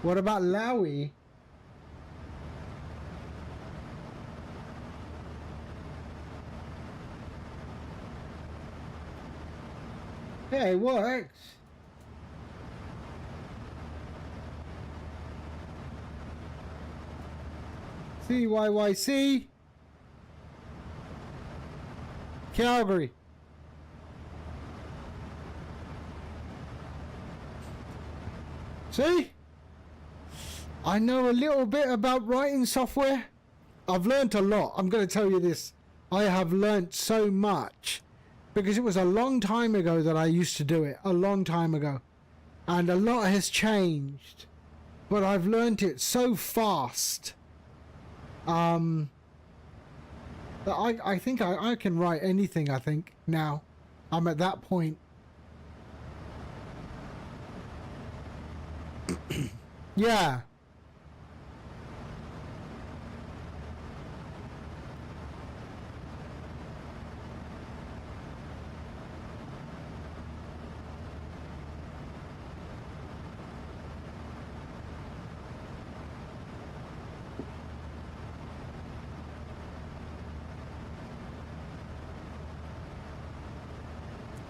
What about Laui? Yeah, it works. CYYC. Calgary. See? I know a little bit about writing software. I've learnt a lot. I'm going to tell you this. I have learnt so much because it was a long time ago that I used to do it. A long time ago. And a lot has changed. But I've learnt it so fast. That I think I can write anything, I think, now. I'm at that point. Yeah.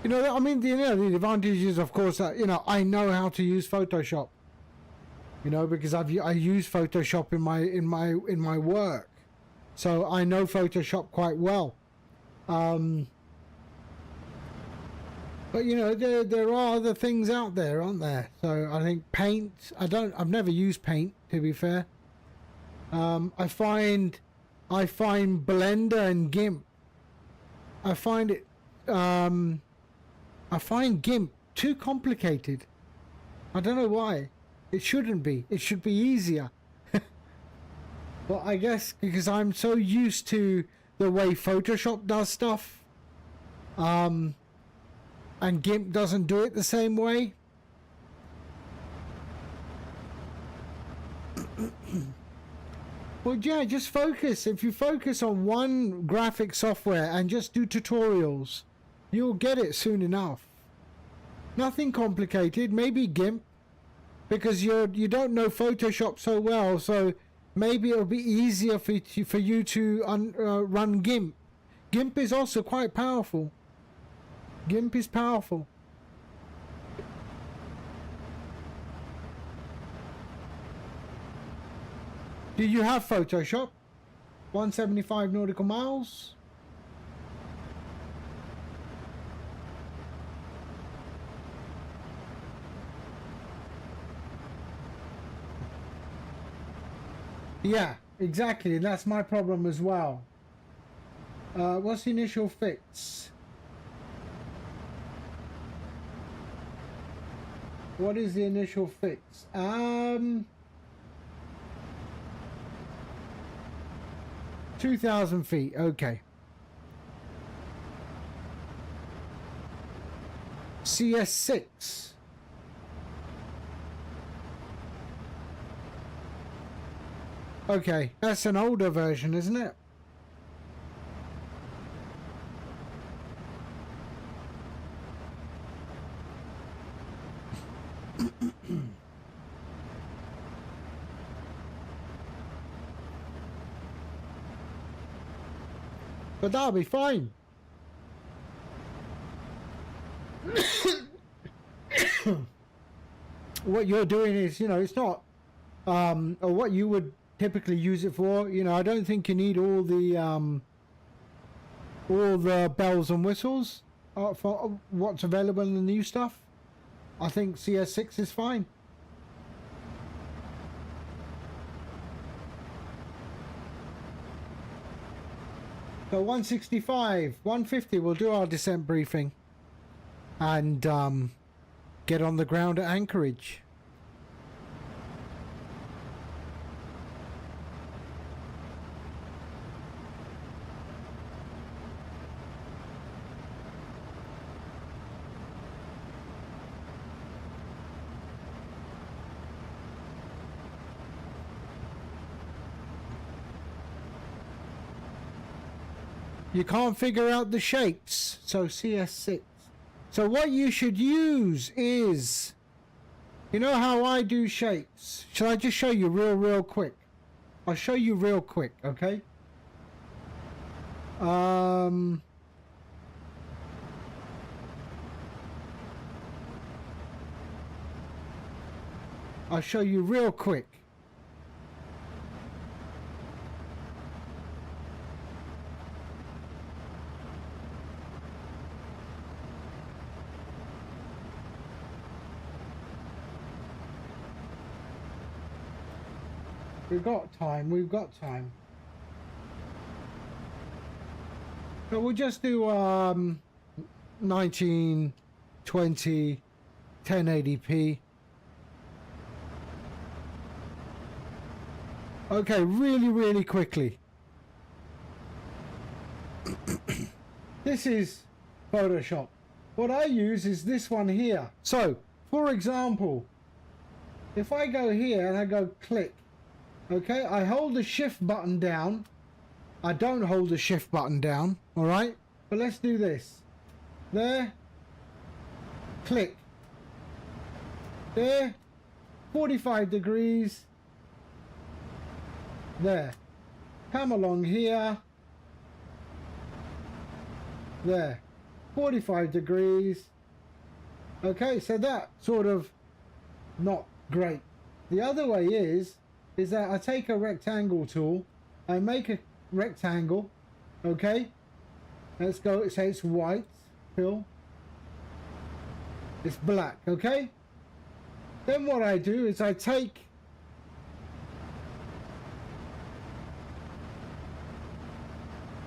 You know, I mean, the advantage is, of course, that, I know how to use Photoshop. Because I use Photoshop in my work, so I know Photoshop quite well. But there are other things out there, aren't there? So I think Paint. I've never used Paint, to be fair. I find Blender and GIMP. I find GIMP too complicated. I don't know why. It shouldn't be. It should be easier. But I guess because I'm so used to the way Photoshop does stuff, and GIMP doesn't do it the same way. Well, yeah, just focus. If you focus on one graphic software and just do tutorials, you'll get it soon enough. Nothing complicated. Maybe GIMP, because you don't know Photoshop so well, so maybe it'll be easier for you to run GIMP. GIMP is also quite powerful. GIMP is powerful. Do you have Photoshop? 175 nautical miles? Yeah, exactly. That's my problem as well. What's the initial fix? What is the initial fix? 2,000 feet. Okay. CS6. Okay, that's an older version, isn't it? But that'll be fine. What you're doing is, it's not, or what you would typically use it for. I don't think you need all the bells and whistles for what's available in the new stuff. I think CS6 is fine. So 165, 150, we'll do our descent briefing and get on the ground at Anchorage. you can't figure out the shapes. So CS6. So what you should use is, you know how I do shapes? Shall I just show you real quick? I'll show you real quick, okay? I'll show you real quick. We've got time, we've got time. So we'll just do 1920 1080p. Okay, really quickly. This is Photoshop. What I use is this one here. So, for example, if I go here and I go click, okay, I hold the shift button down. I don't hold the shift button down, alright? But let's do this. There. Click. There. 45 degrees. There. Come along here. There. 45 degrees. Okay, so that sort of not great. The other way is that I take a rectangle tool, I make a rectangle, okay? Let's go, say it's white, fill. It's black, okay? Then what I do is I take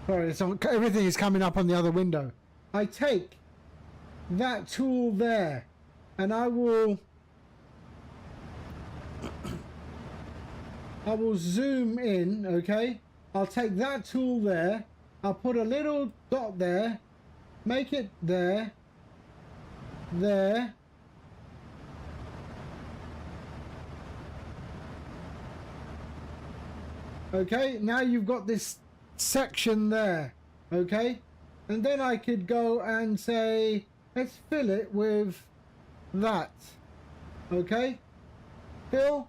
sorry, it's on, everything is coming up on the other window. I take that tool there and I will zoom in, okay? I'll take that tool there, I'll put a little dot there, make it there, there, okay? Now you've got this section there, okay? And then I could go and say, let's fill it with that, okay? Fill.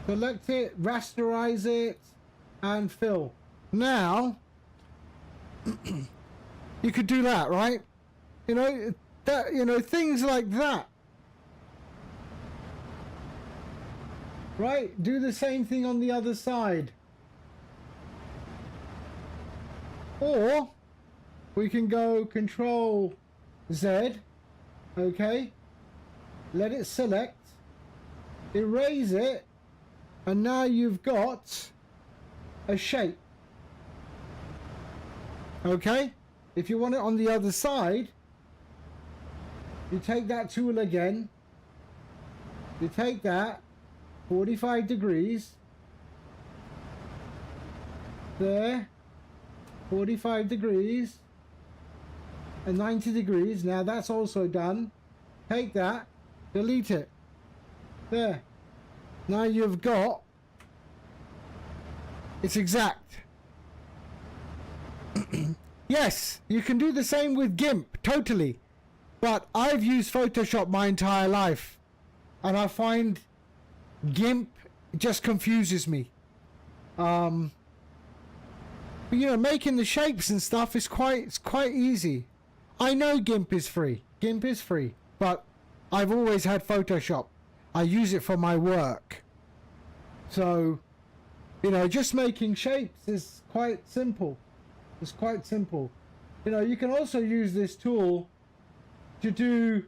Select it, rasterize it, and fill. Now, you could do that, right? You know, that, you know, things like that. Right? Do the same thing on the other side. Or, we can go Control Z, okay? Let it select, erase it, and now you've got a shape. Okay? If you want it on the other side, you take that tool again, you take that, 45 degrees, there, 45 degrees, and 90 degrees. Now that's also done. Take that, delete it. There. Now you've got, it's exact. Yes, you can do the same with GIMP, totally. But I've used Photoshop my entire life, and I find GIMP just confuses me. But, you know, making the shapes and stuff is quite easy. I know GIMP is free. GIMP is free, but I've always had Photoshop. I use it for my work. So, you know, just making shapes is quite simple. It's quite simple. You know, you can also use this tool to do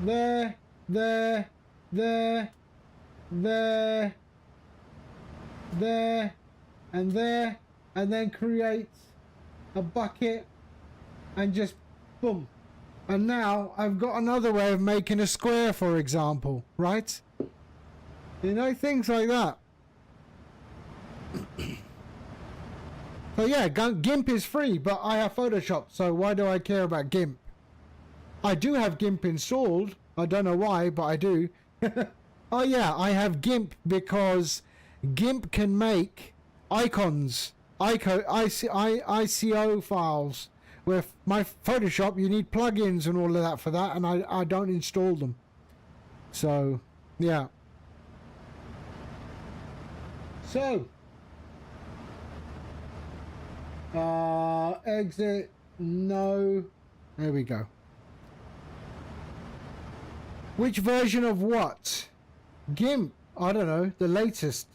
there, there, there, there, there, and there, and then create a bucket and just boom. And now I've got another way of making a square, for example, right? You know, things like that. So yeah, GIMP is free, but I have Photoshop, so why do I care about GIMP? I do have GIMP installed. I don't know why, but I do. Oh yeah, I have GIMP because GIMP can make icons, ICO files. With my Photoshop, you need plugins and all of that for that, and I don't install them. So, yeah. So, exit, no. There we go. Which version of what? GIMP, I don't know, the latest.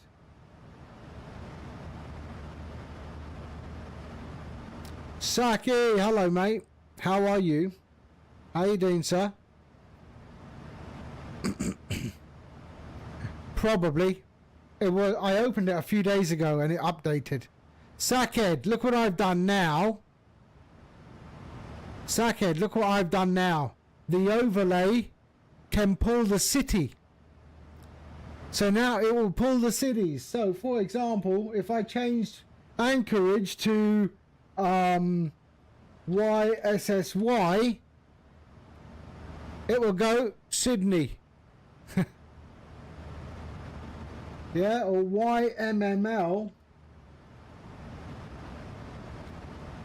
Saki, hello mate. How are you? How you doing, sir? Probably. It was. I opened it a few days ago and it updated. Sackhead, look what I've done now. Sackhead, look what I've done now. The overlay can pull the city. So now it will pull the cities. So for example, if I changed Anchorage to YSSY, it will go Sydney. Yeah, or YMML,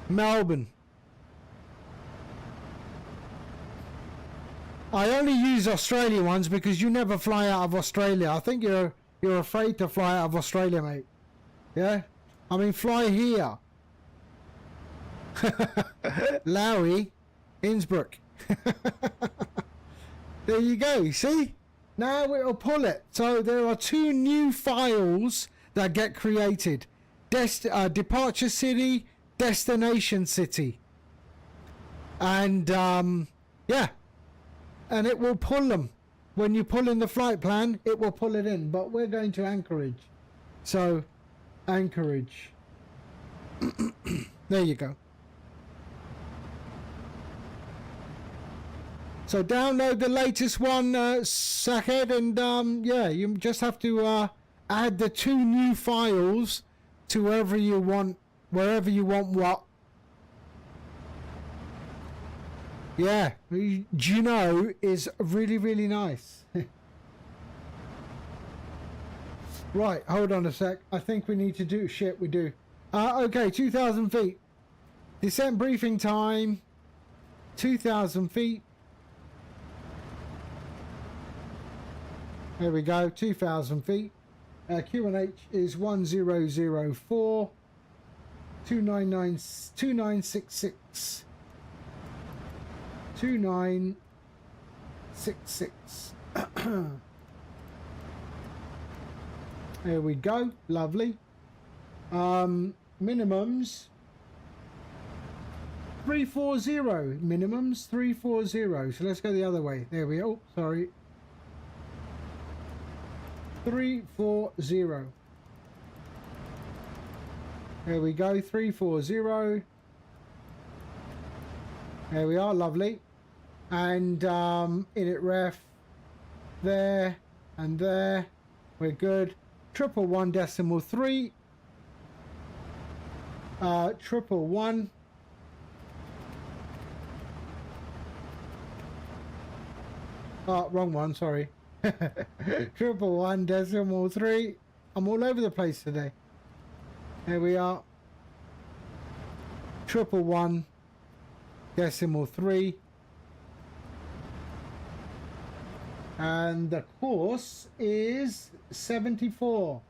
Melbourne. I only use Australian ones because you never fly out of Australia. I think you're afraid to fly out of Australia, mate. Yeah? I mean, fly here. Lowy, Innsbruck. There you go, see? Now it'll pull it. So there are 2 new files that get created. Departure city, destination city. And, yeah. And it will pull them. When you pull in the flight plan, it will pull it in. But we're going to Anchorage. So, Anchorage. There you go. So download the latest one, Sackhead, and yeah, you just have to add the 2 new files to wherever you want what. Yeah, Juneau is really, really nice. Right, hold on a sec. I think we need to do shit. We do. Okay, 2,000 feet. Descent briefing time. 2,000 feet. There we go, 2,000 feet. QNH is 1004 2966. 2966. There we go, lovely. Minimums 340. Minimums 340. So let's go the other way. There we go. Oh, sorry. 340. There we go, 340. There we are, lovely. And init ref there and there. We're good. 111.3. 111. Oh, wrong one, sorry. 111.3. I'm all over the place today. There we are. 111.3. And the course is 74.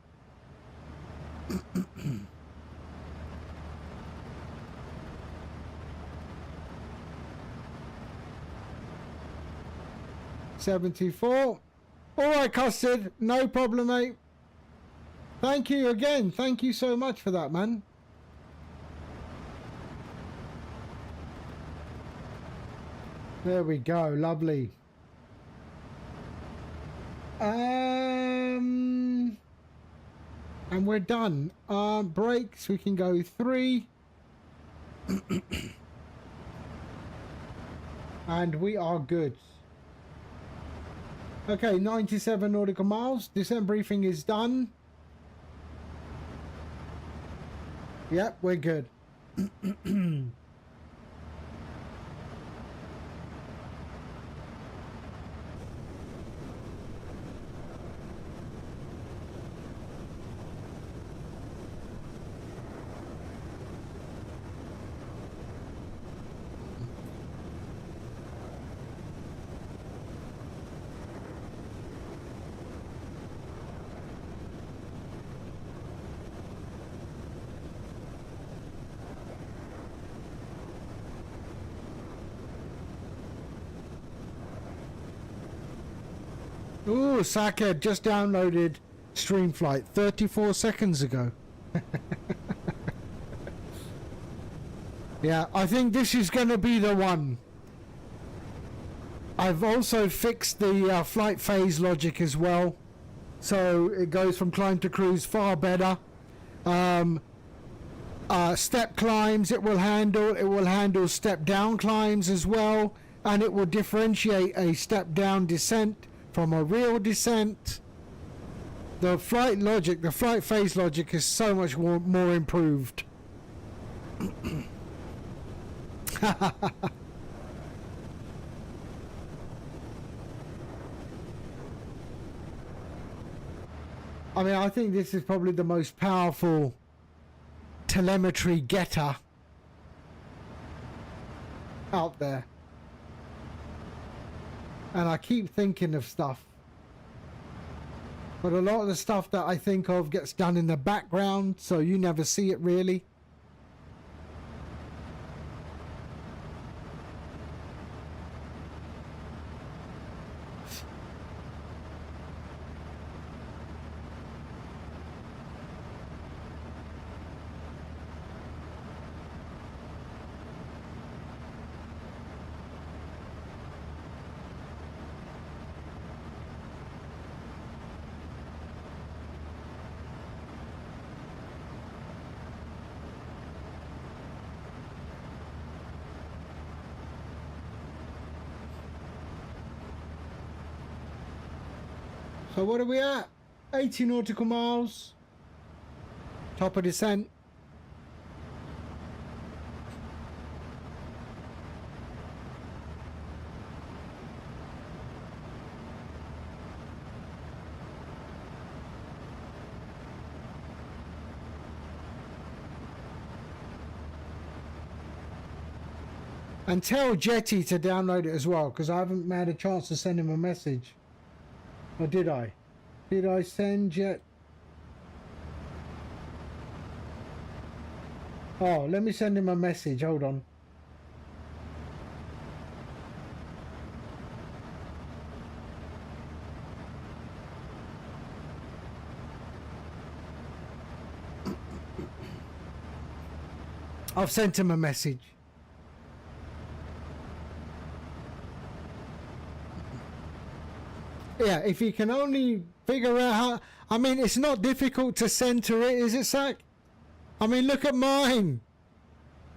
$74. All right, Custard. No problem, mate. Thank you again. Thank you so much for that, man. There we go. Lovely. And we're done. Brakes. We can go 3. And we are good. Okay, 97 nautical miles. Descent briefing is done. Yep, we're good. Ooh, Sackhead just downloaded Streamflight 34 seconds ago. Yeah, I think this is going to be the one. I've also fixed the flight phase logic as well. So it goes from climb to cruise far better. Step climbs it will handle step down climbs as well, and it will differentiate a step down descent from a real descent. The flight logic, the flight phase logic is so much more improved. I mean, I think this is probably the most powerful telemetry getter out there. And I keep thinking of stuff. But a lot of the stuff that I think of gets done in the background, so you never see it really. So what are we at? 80 nautical miles. Top of descent. And tell Jetty to download it as well, because I haven't had a chance to send him a message. Or did I? Did I send Jet? Oh, let me send him a message. Hold on. I've sent him a message. Yeah, if you can only figure out how... I mean, it's not difficult to center it, is it, Sack? I mean, look at mine.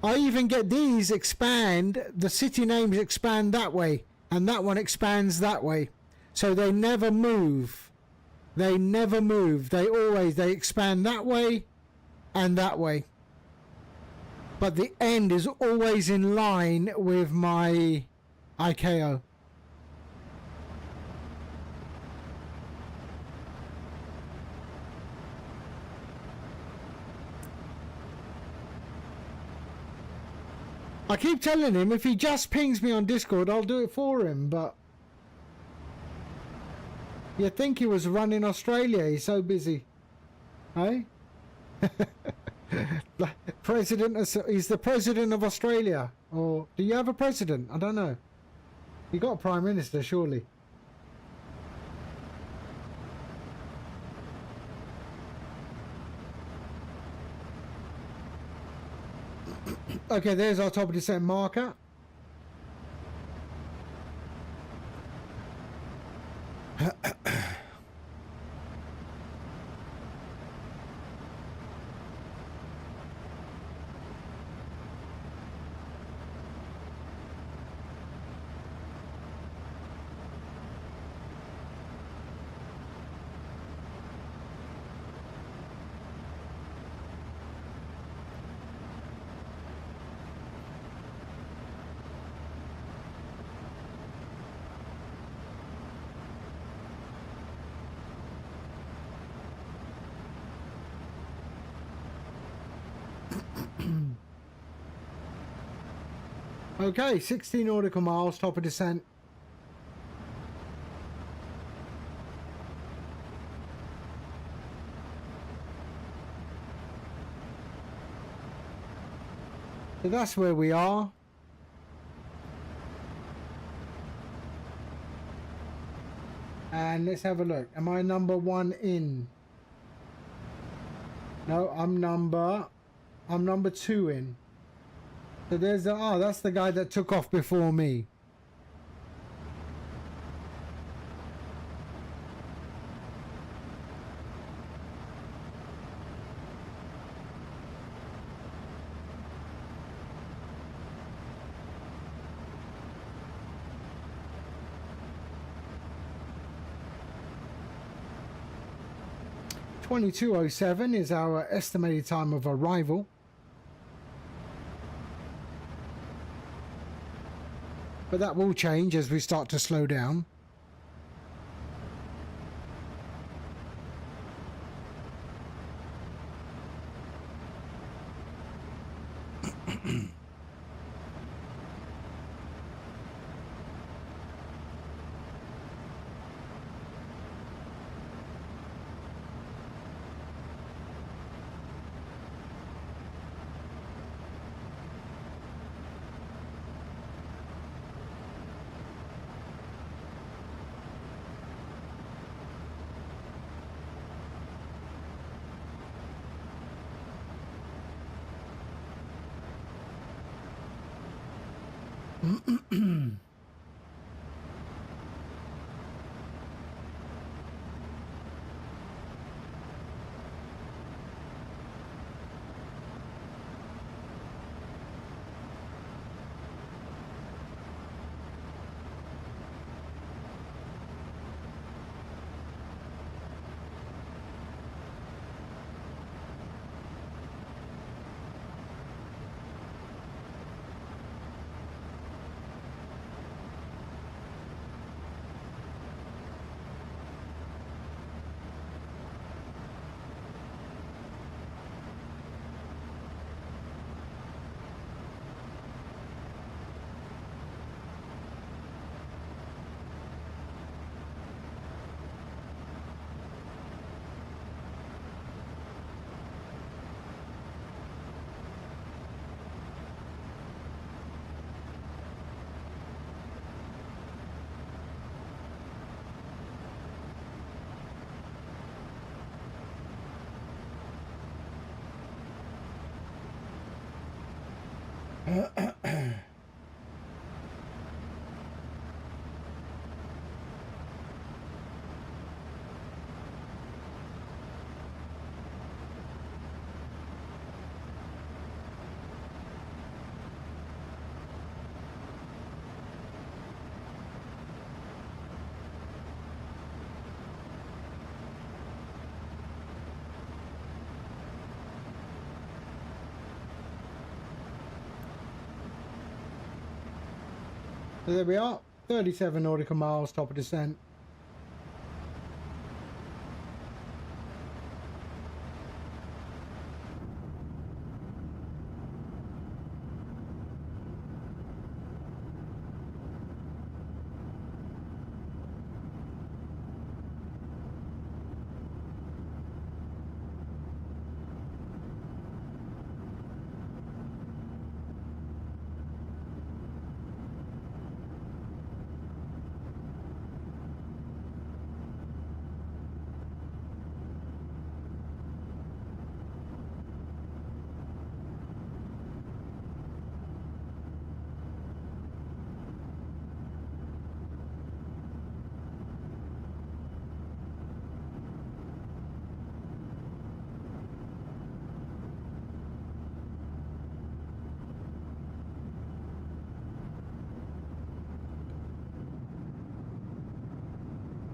I even get these expand. The city names expand that way. And that one expands that way. So they never move. They never move. They expand that way and that way. But the end is always in line with my ICAO. I keep telling him if he just pings me on Discord, I'll do it for him, but you'd think he was running Australia. He's so busy. Hey? He's the president of Australia. Or do you have a president? I don't know. You got a prime minister, surely. Okay, there's our top of descent marker. Okay, 16 nautical miles, top of descent. So that's where we are. And let's have a look. Am I number 1 in? No, I'm number 2 in. So there's the, oh, that's the guy that took off before me. (22:07) is our estimated time of arrival. But that will change as we start to slow down. So there we are, 37 nautical miles, top of descent.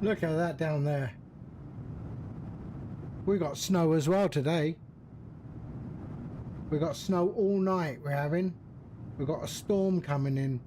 Look at that down there. We got snow as well today. We got snow all night we're having. We've got a storm coming in.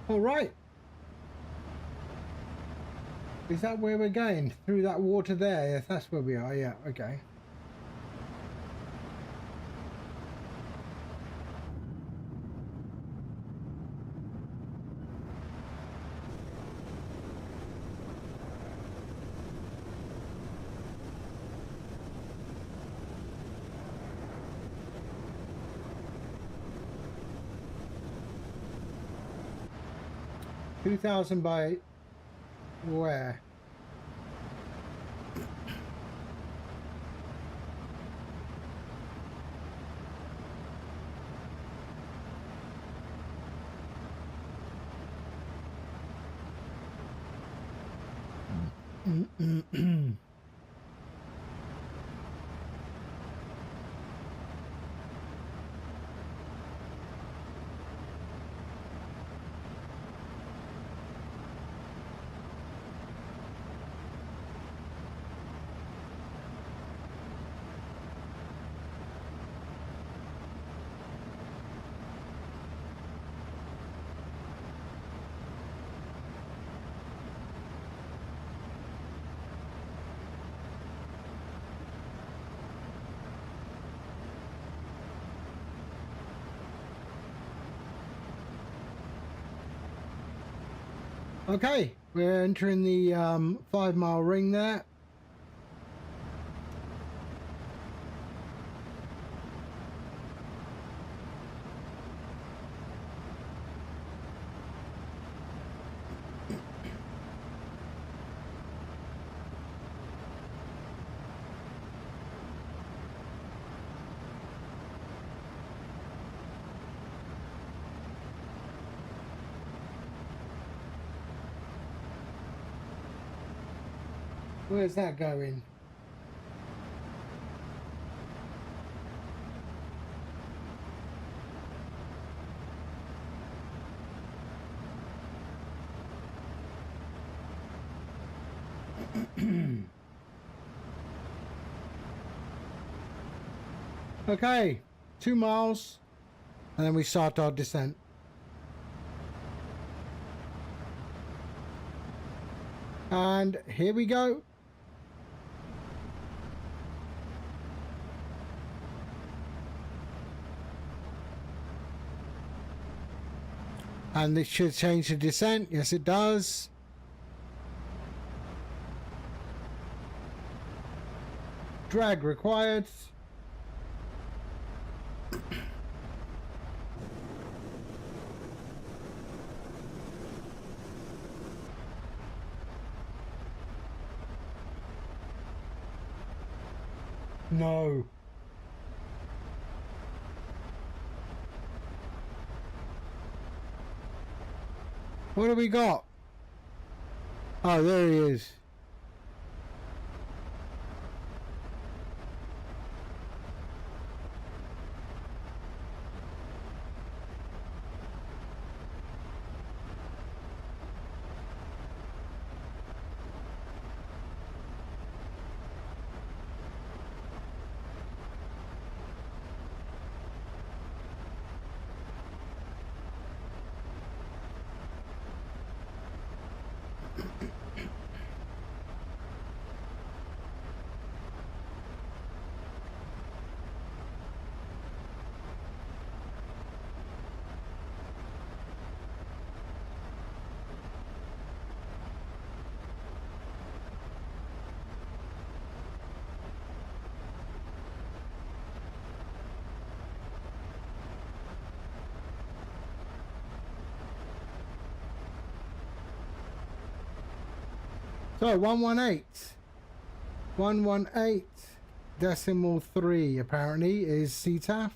All right. Is that where we're going? Through that water there? Yes, that's where we are. Yeah, okay. $2,000 by where? Okay, we're entering the 5-mile ring there. Where's that going? Okay, 2 miles, and then we start our descent. And here we go. And this should change the descent. Yes, it does. Drag required. No. What do we got? Oh, there he is. So 118. 118 decimal 3 apparently is CTAF.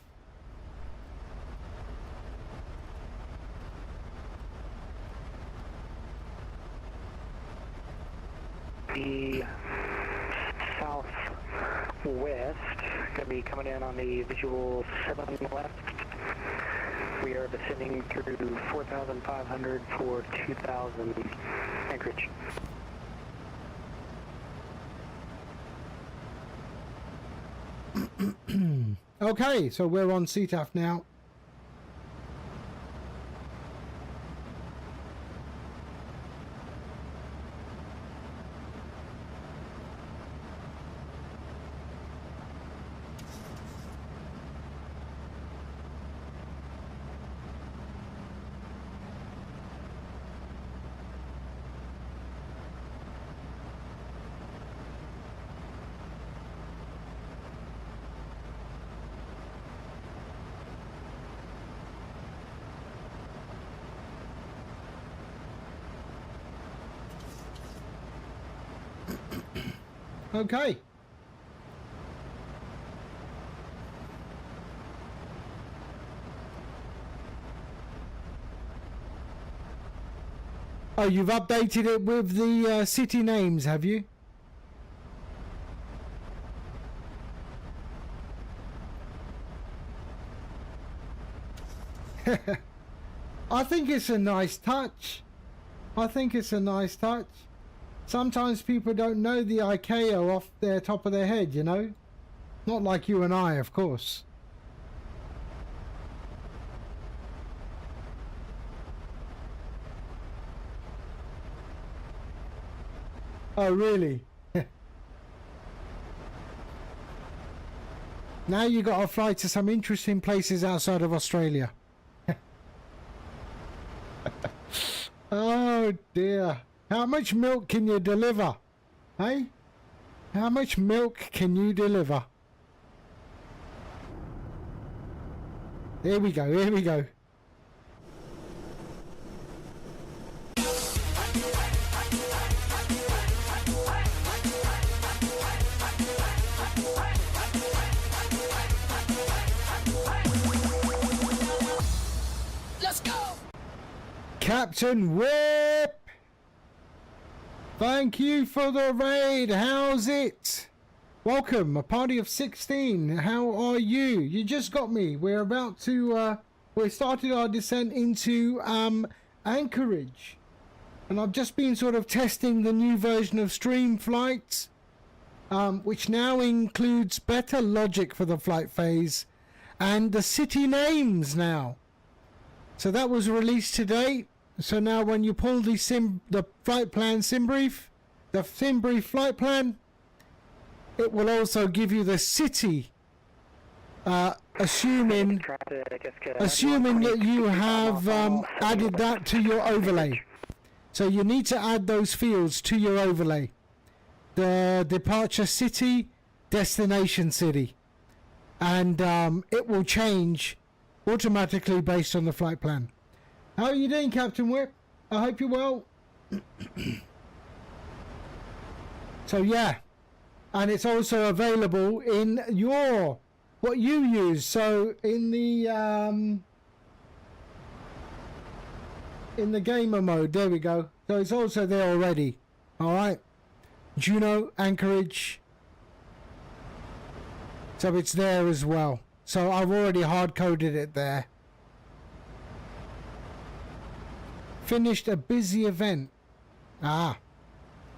The southwest, going to be coming in on the visual 7 left. We are descending through 4,500 for 2,000 Anchorage.
Okay, so we're on CTAF now. Okay. Oh, you've updated it with the city names, have you? I think it's a nice touch. I think it's a nice touch. Sometimes people don't know the ICAO off their top of their head, you know? Not like you and I, of course. Oh, really? Now you got to fly to some interesting places outside of Australia. Oh dear. How much milk can you deliver? Hey? How much milk can you deliver? Here we go, here we go.
Let's go!
Captain Whip! Thank you for the raid. How's it? Welcome, a party of 16. How are you? You just got me. We're about to, we started our descent into, Anchorage. And I've just been sort of testing the new version of streamflight, which now includes better logic for the flight phase and the city names now. So that was released today. So now when you pull the flight plan SimBrief, the SimBrief flight plan, it will also give you the city, assuming that you have added that to your overlay. So you need to add those fields to your overlay. The departure city, destination city. And it will change automatically based on the flight plan. How are you doing, Captain Whip? I hope you're well. So yeah, and it's also available in your what you use. So in the gamer mode, there we go. So it's also there already. All right, Juneau, Anchorage. So it's there as well. So I've already hard coded it there. Finished a busy event. Ah,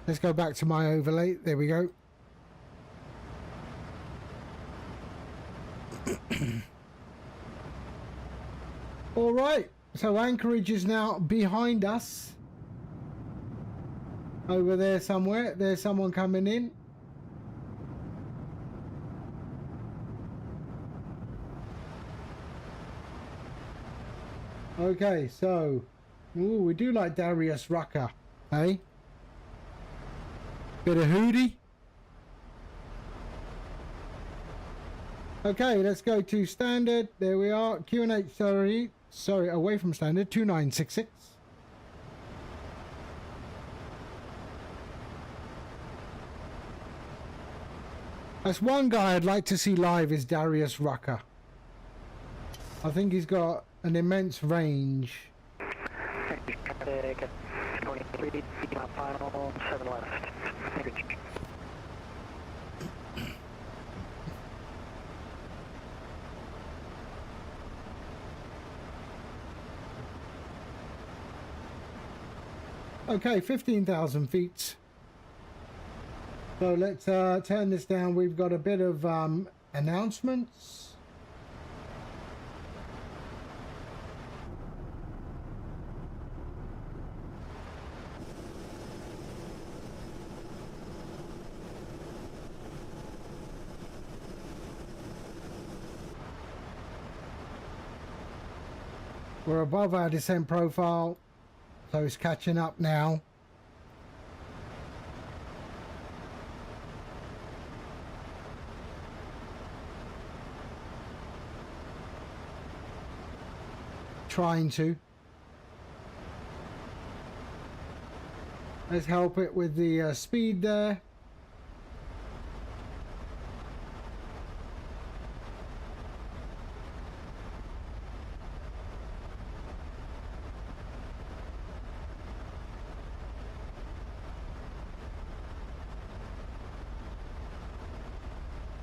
let's go back to my overlay. There we go. All right, so Anchorage is now behind us. Over there somewhere. There's someone coming in. Okay, so ooh, we do like Darius Rucker, eh? Bit of Hootie. Okay, let's go to standard. There we are. QNH, sorry, away from standard. 2966. That's one guy I'd like to see live is Darius Rucker. I think he's got an immense range.
Traffic 23, final 7 left.
Okay, 15,000 feet. So let's turn this down. We've got a bit of announcements. We're above our descent profile, so it's catching up now. Trying to. Let's help it with the speed there.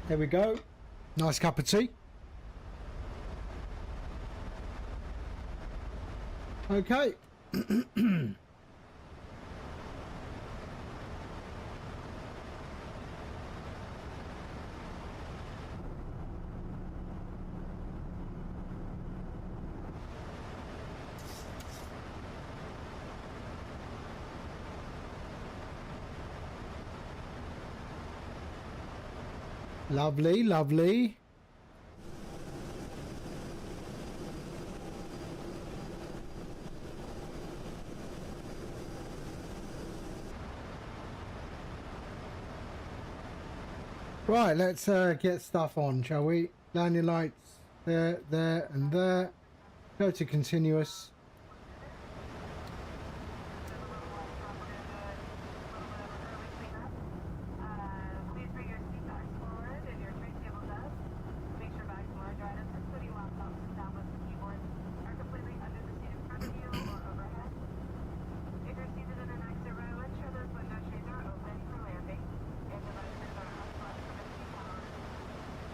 There we go. Nice cup of tea. Okay. Lovely, lovely. Right, let's get stuff on, shall we? Landing lights there, there, and there. Go to continuous.
Please bring your seat backs forward and your tray tables up. Make sure bags and large items, including laptops and tablets and keyboards, are completely under the seat in front of you or overhead. If you're seated in an exit row, ensure those window shades are open for landing and devices are unplugged from the seat power.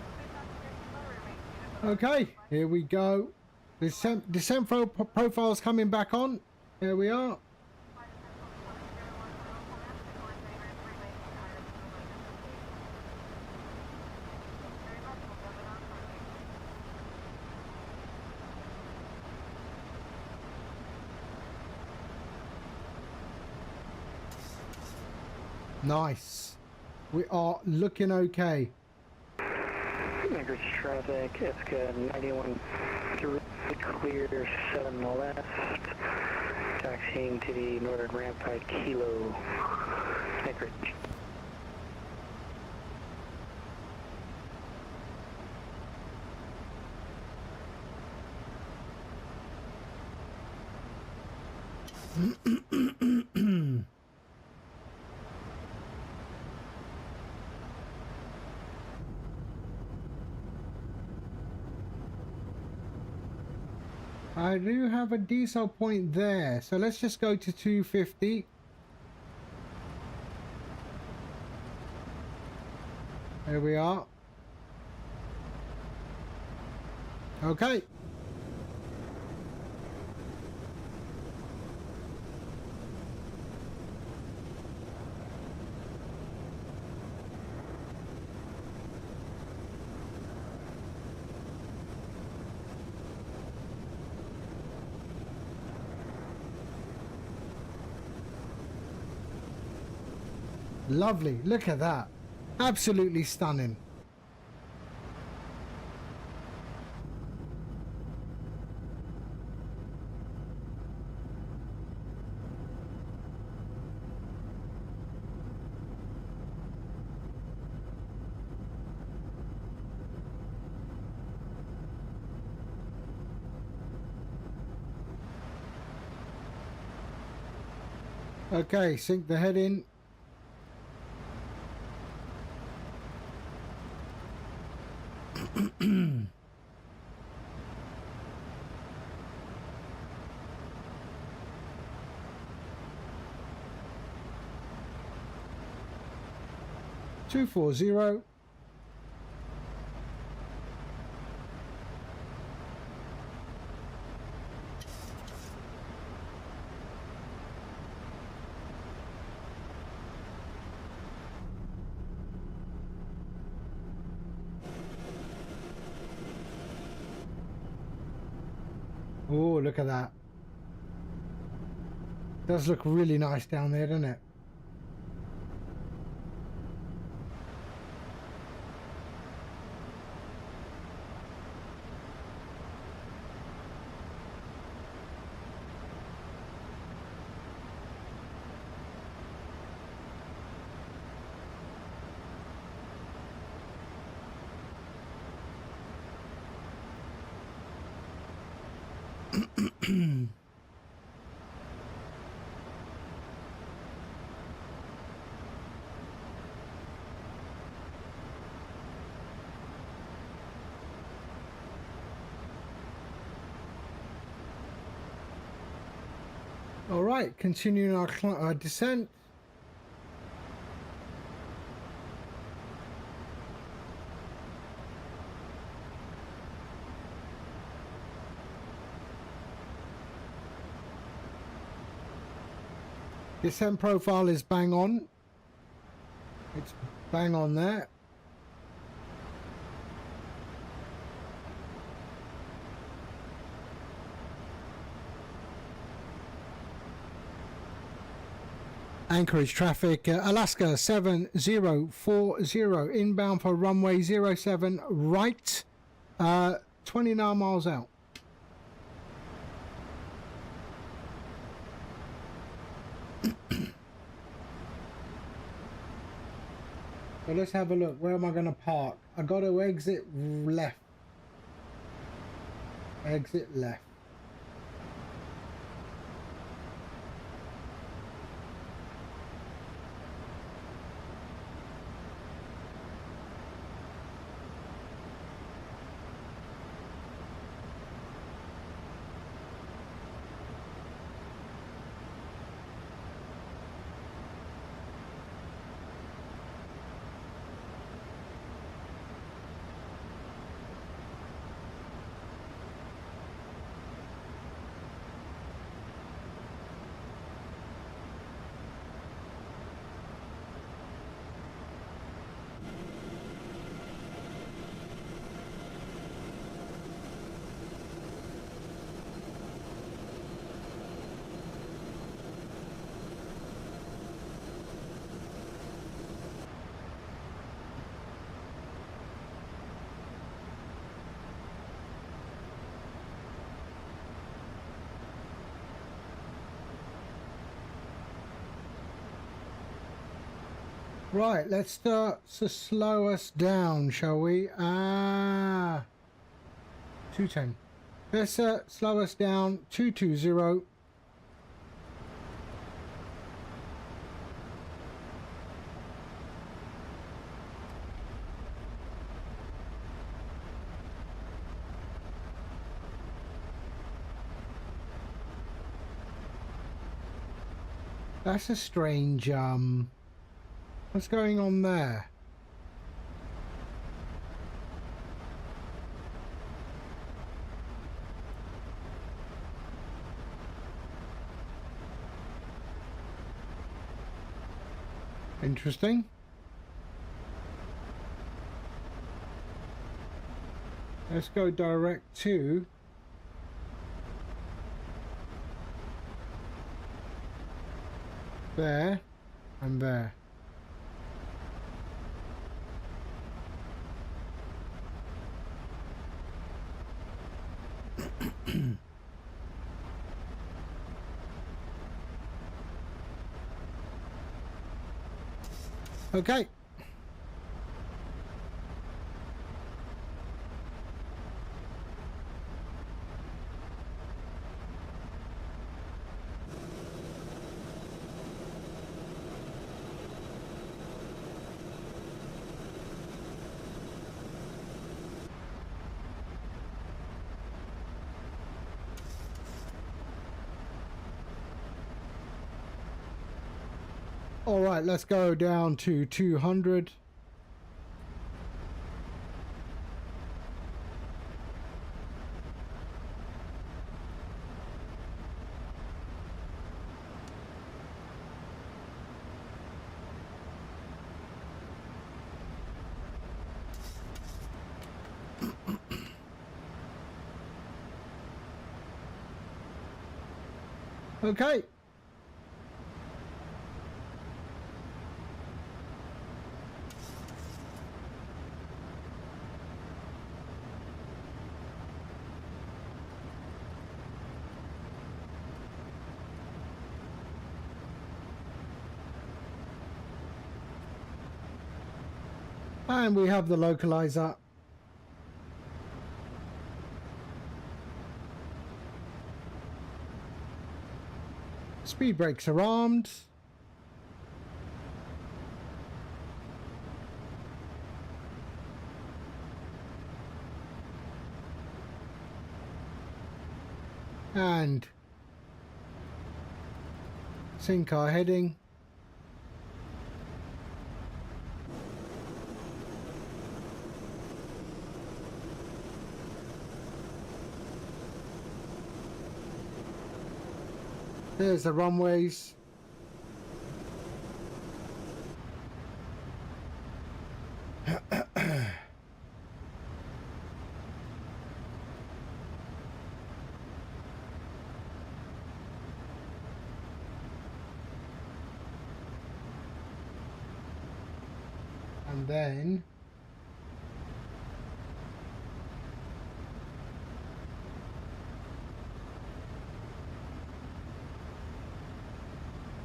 Please fasten your seatbelt or remain seated.
Okay, here we go. Descent profile's coming back on. Here we are. Nice. We are looking okay.
Anchorage traffic, Ithaca 91-3, clear 7 left, taxiing to the northern ramp by Kilo, Anchorage.
I do have a diesel point there, so let's just go to 250. There we are. Okay. Lovely. Look at that. Absolutely stunning. Okay, sink the head in. Two 240. Oh, look at that. Does look really nice down there, doesn't it? All right, continuing our descent. Descent profile is bang on. It's bang on there. Anchorage traffic, Alaska 7040 inbound for runway 07 right, 29 miles out. So let's have a look. Where am I going to park? I got to exit left. Exit left. Right, let's start to slow us down, shall we? 210. Let's slow us down. 220. That's a strange what's going on there? Interesting. Let's go direct to there and there. Okay. All right, let's go down to 200. Okay. And we have the localizer. Speed brakes are armed. And sync our heading. There's the runways. And then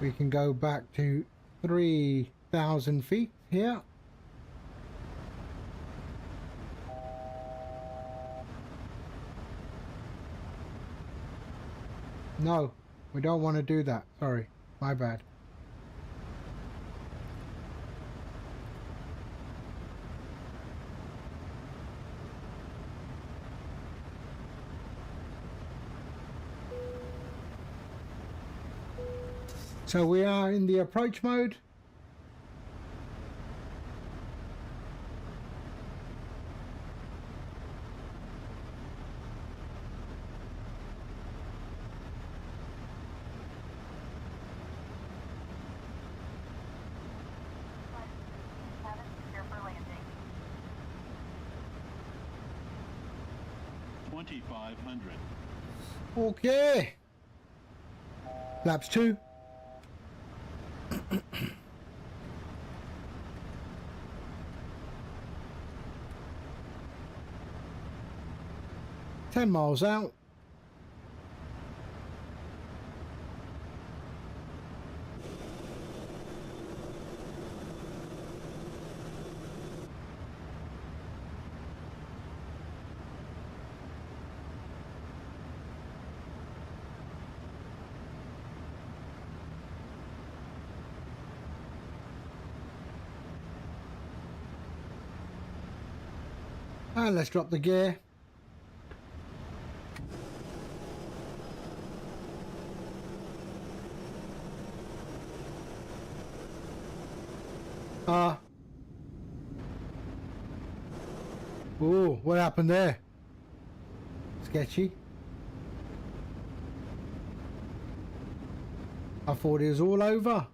we can go back to 3,000 feet here. No, we don't want to do that. Sorry, my bad. So we are in the approach mode.
Here for landing.
2,500.
Okay. Flaps 2. Ten miles out. And let's drop the gear. Ooh, what happened there? Sketchy. I thought it was all over.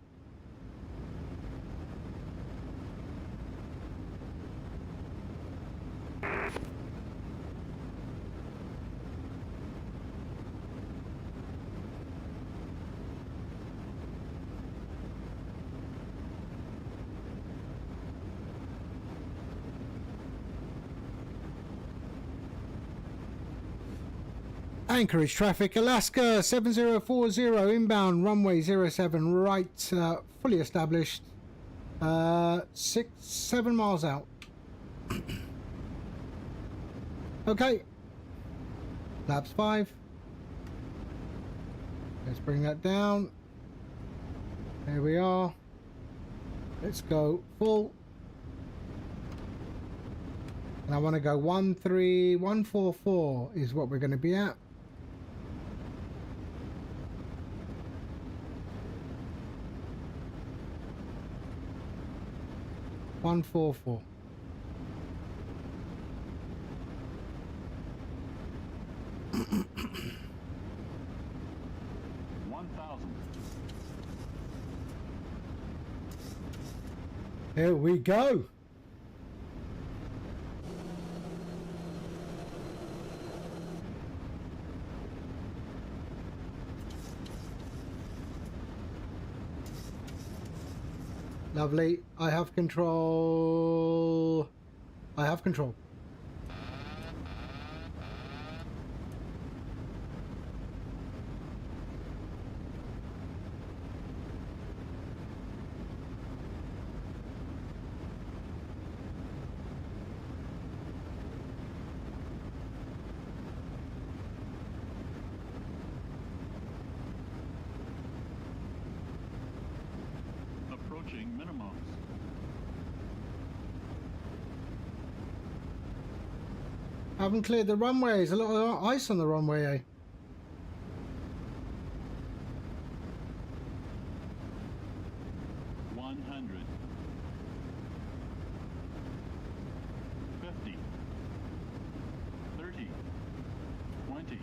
Anchorage traffic, Alaska 7040 inbound, runway 07 right, fully established, 7 miles out. Okay, laps 5. Let's bring that down. There we are. Let's go full. And I want to go 13144 is what we're going to be at. One 4-4. Here we go. Lovely. I have control. I have control.
Approaching minimums.
Haven't cleared the runway. There's a lot of ice on the runway, eh?
$100. 50. 30. 20.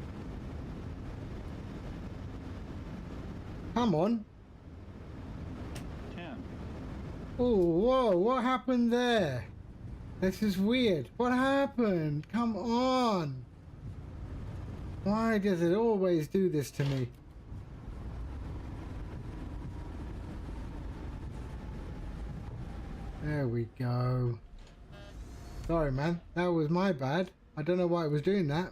Come on.
10.
Oh, whoa, what happened there? This is weird. What happened? Come on. Why does it always do this to me? There we go. Sorry, man. That was my bad. I don't know why it was doing that.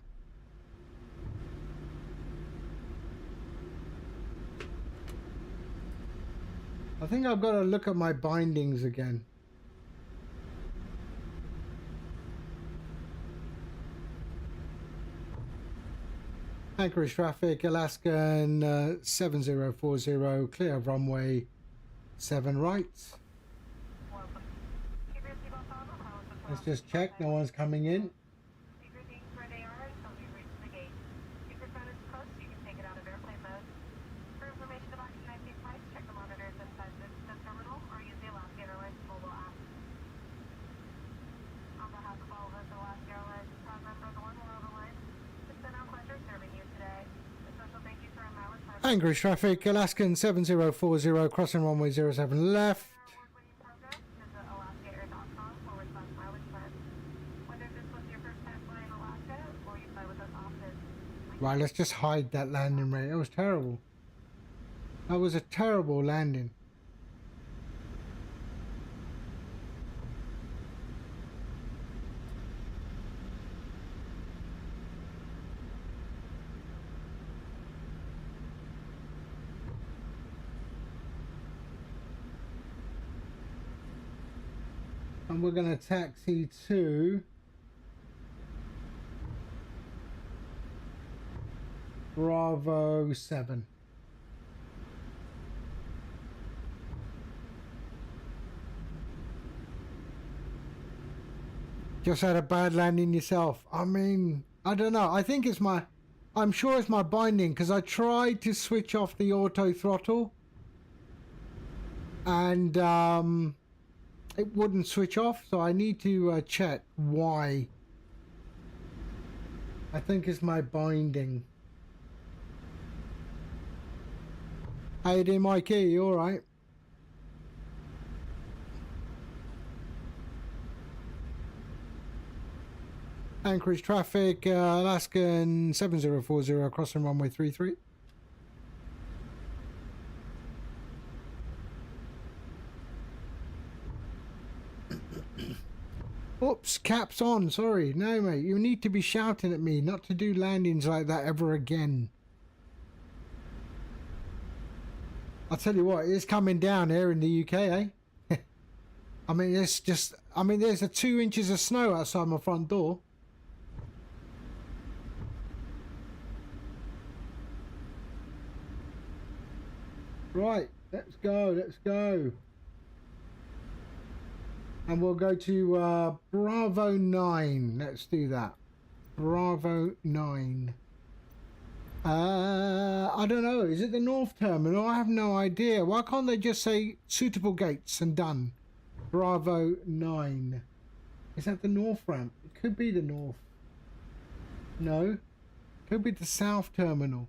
I think I've got to look at my bindings again. Anchorage traffic, Alaskan 7040, clear of runway 7 right.
Welcome. Keep your seatbelt on.
Let's just check, no one's coming in.
Leave your things where they are until we reach the gate. If your phone is close, you can take it out of airplane mode. For information about United States flights, check the monitors inside the terminal or use the Alaskan Airlines mobile app. On behalf of all of us at Alaskan Airlines, proud member of the One World Alliance, it's been our pleasure serving you today. A special thank you for our mileage.
Anchorage traffic, Alaskan 7040, crossing runway 07 left.
Award-winning program, visit alaskaair.com/mileage plan. Whether this was your first time flying Alaska or you fly with us often,
Right, let's just hide that landing rate. It was terrible. That was a terrible landing. And we're going to taxi to Bravo 7. Just had a bad landing yourself. I mean, I don't know. I think it's my... I'm sure it's my binding because I tried to switch off the auto throttle and it wouldn't switch off, so I need to check why. I think it's my binding. How you doing, Mikey? You alright? Anchorage traffic, Alaskan 7040, crossing runway 33. Oops, caps on, sorry. No, mate, you need to be shouting at me not to do landings like that ever again. I'll tell you what, it's coming down here in the UK, eh? I mean, it's just... I mean, there's 2 inches of snow outside my front door. Right, let's go, let's go. And we'll go to Bravo 9. Let's do that. Bravo 9. I don't know. Is it the North Terminal? I have no idea. Why can't they just say suitable gates and done? Bravo 9. Is that the North ramp? It could be the North. No. Could be the South Terminal.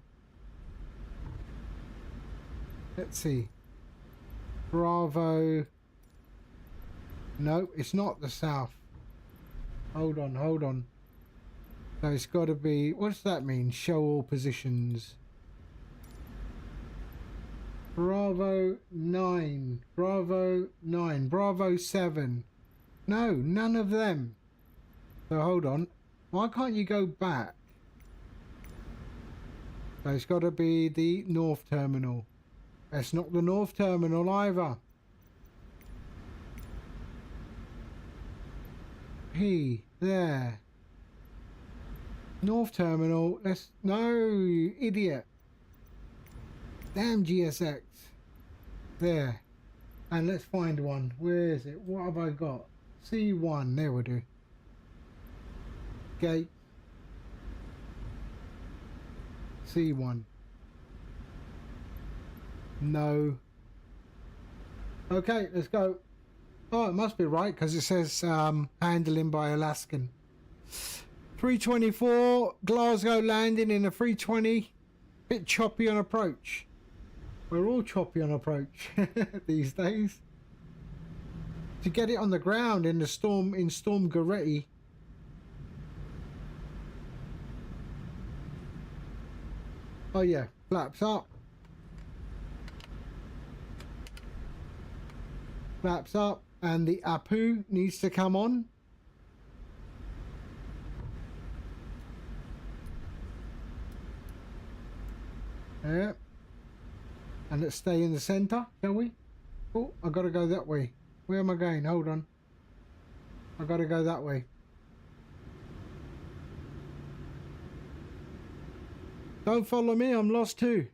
Let's see. Bravo. No, it's not the South. Hold on, hold on. So it's got to be... What does that mean? Show all positions. Bravo 9. Bravo 9. Bravo 7. No, none of them. So hold on. Why can't you go back? So it's got to be the North Terminal. That's not the North Terminal either. P. There. North Terminal. Let's... No, you idiot. Damn GSX. There. And let's find one. Where is it? What have I got? C1. There we do. Gate. C1. No. Okay, let's go. Oh, it must be right because it says handling by Alaskan. 324 Glasgow landing in a 320. Bit choppy on approach. We're all choppy on approach these days. To get it on the ground in the storm in Storm Goretti. Oh yeah, flaps up. Flaps up. and the Apu needs to come on. Yeah. And let's stay in the center, shall we? Oh, I gotta go that way. Where am I going? Hold on. I gotta go that way. Don't follow me, I'm lost too.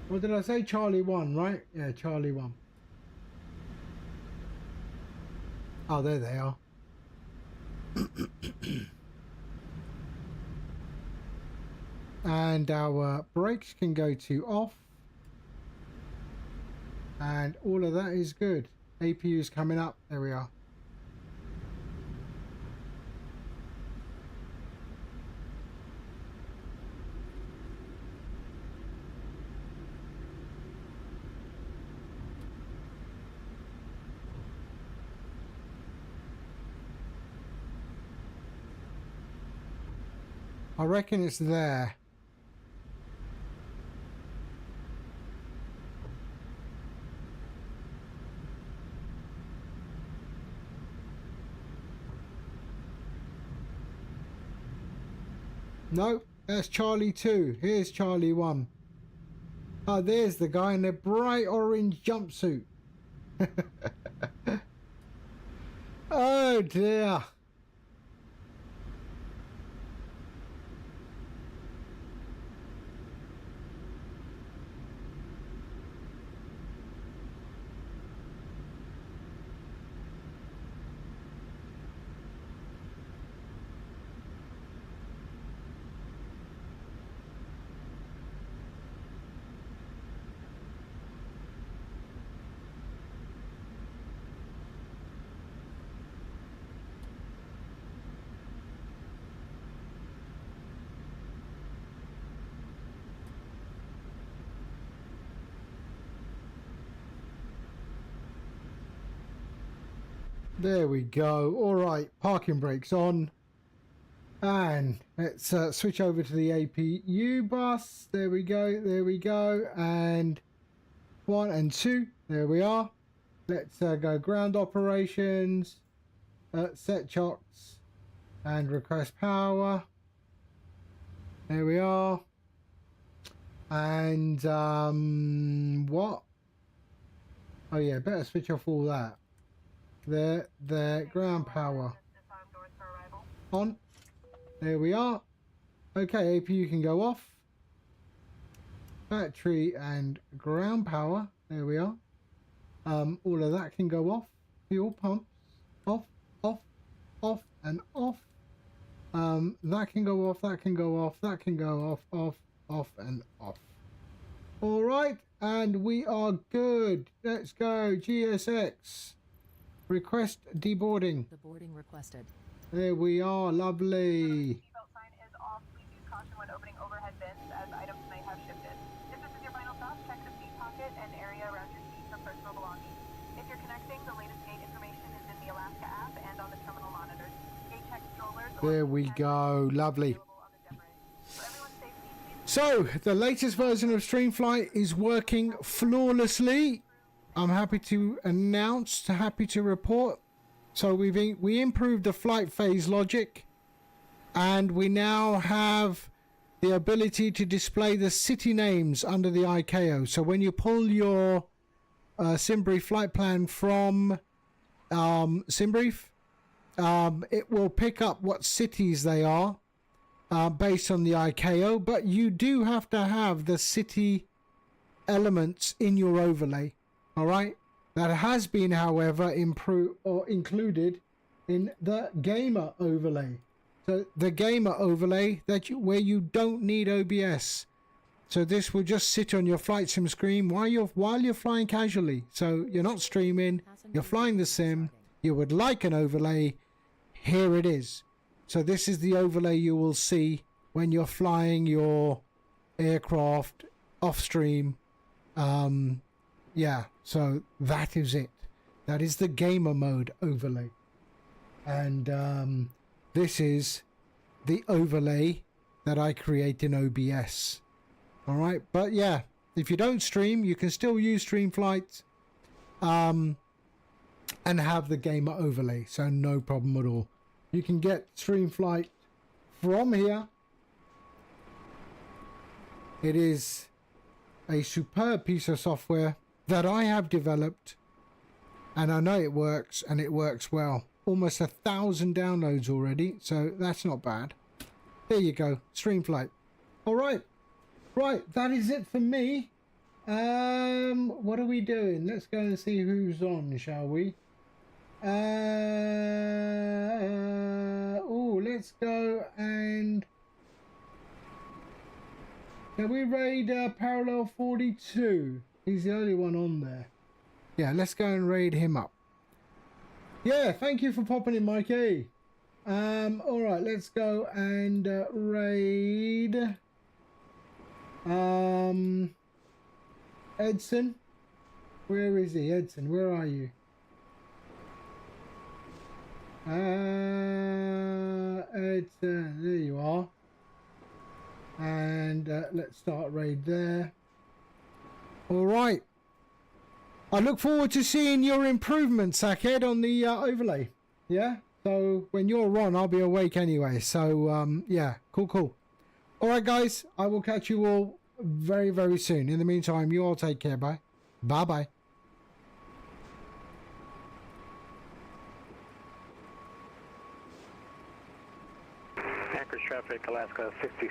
What did I say? Charlie 1, right? Yeah, Charlie 1. Oh, there they are. And our brakes can go to off. And all of that is good. APU is coming up. There we are. I reckon it's there. No, that's Charlie 2. Here's Charlie 1. Oh, there's the guy in the bright orange jumpsuit. Oh dear. There we go. All right, parking brakes on. And let's switch over to the APU bus. There we go. There we go. And 1 and 2. There we are. Let's go ground operations. Set chocks. And request power. There we are. And what? Oh yeah, better switch off all that. There, ground power on. There we are. Okay, APU can go off. Battery and ground power. There we are. All of that can go off. Fuel pumps off, off, off, and off. That can go off. That can go off. That can go off, off, off, and off. All right, and we are good. Let's go. GSX. Request deboarding.
The boarding requested.
There we are, lovely.
Seatbelt sign is off. Please use caution when opening overhead bins as items may have shifted. If this is your final stop, check the seat pocket and area around your seat for personal belongings. If you're connecting, the latest gate information is in the Alaska app and on the terminal monitors. Gate check strollers.
There we go, lovely. So, the latest version of Streamflight is working flawlessly. I'm happy to announce, happy to report. So we improved the flight phase logic, and we now have the ability to display the city names under the ICAO. So when you pull your SimBrief flight plan from SimBrief, it will pick up what cities they are based on the ICAO, but you do have to have the city elements in your overlay. All right, that has been, however, improved or included in the gamer overlay. So the gamer overlay where you don't need OBS. So this will just sit on your flight sim screen while you're flying casually. So you're not streaming, you're flying the sim. You would like an overlay. Here it is. So this is the overlay you will see when you're flying your aircraft off stream. Yeah, so that is it. That is the gamer mode overlay. And this is the overlay that I create in OBS. All right, but yeah, if you don't stream, you can still use streamflight and have the gamer overlay, so no problem at all. You can get streamflight from here. It is a superb piece of software that I have developed, and I know it works, and it works well. Almost 1,000 downloads already, so that's not bad. There you go, streamflight. All right, that is it for me. What are we doing? Let's go and see who's on, shall we? Oh, let's go and can we raid Parallel 42? He's the only one on there. Yeah, let's go and raid him up. Yeah, thank you for popping in, Mikey. All right, let's go and raid Edson. Where is he? Edson, where are you? Edson, there you are. And let's start raid there. All right. I look forward to seeing your improvements, Sackhead, on the overlay. Yeah? So when you're on, I'll be awake anyway. So, yeah, cool. All right, guys. I will catch you all very, very soon. In the meantime, you all take care. Bye. Bye-bye.
Anchorage traffic, Alaska 60.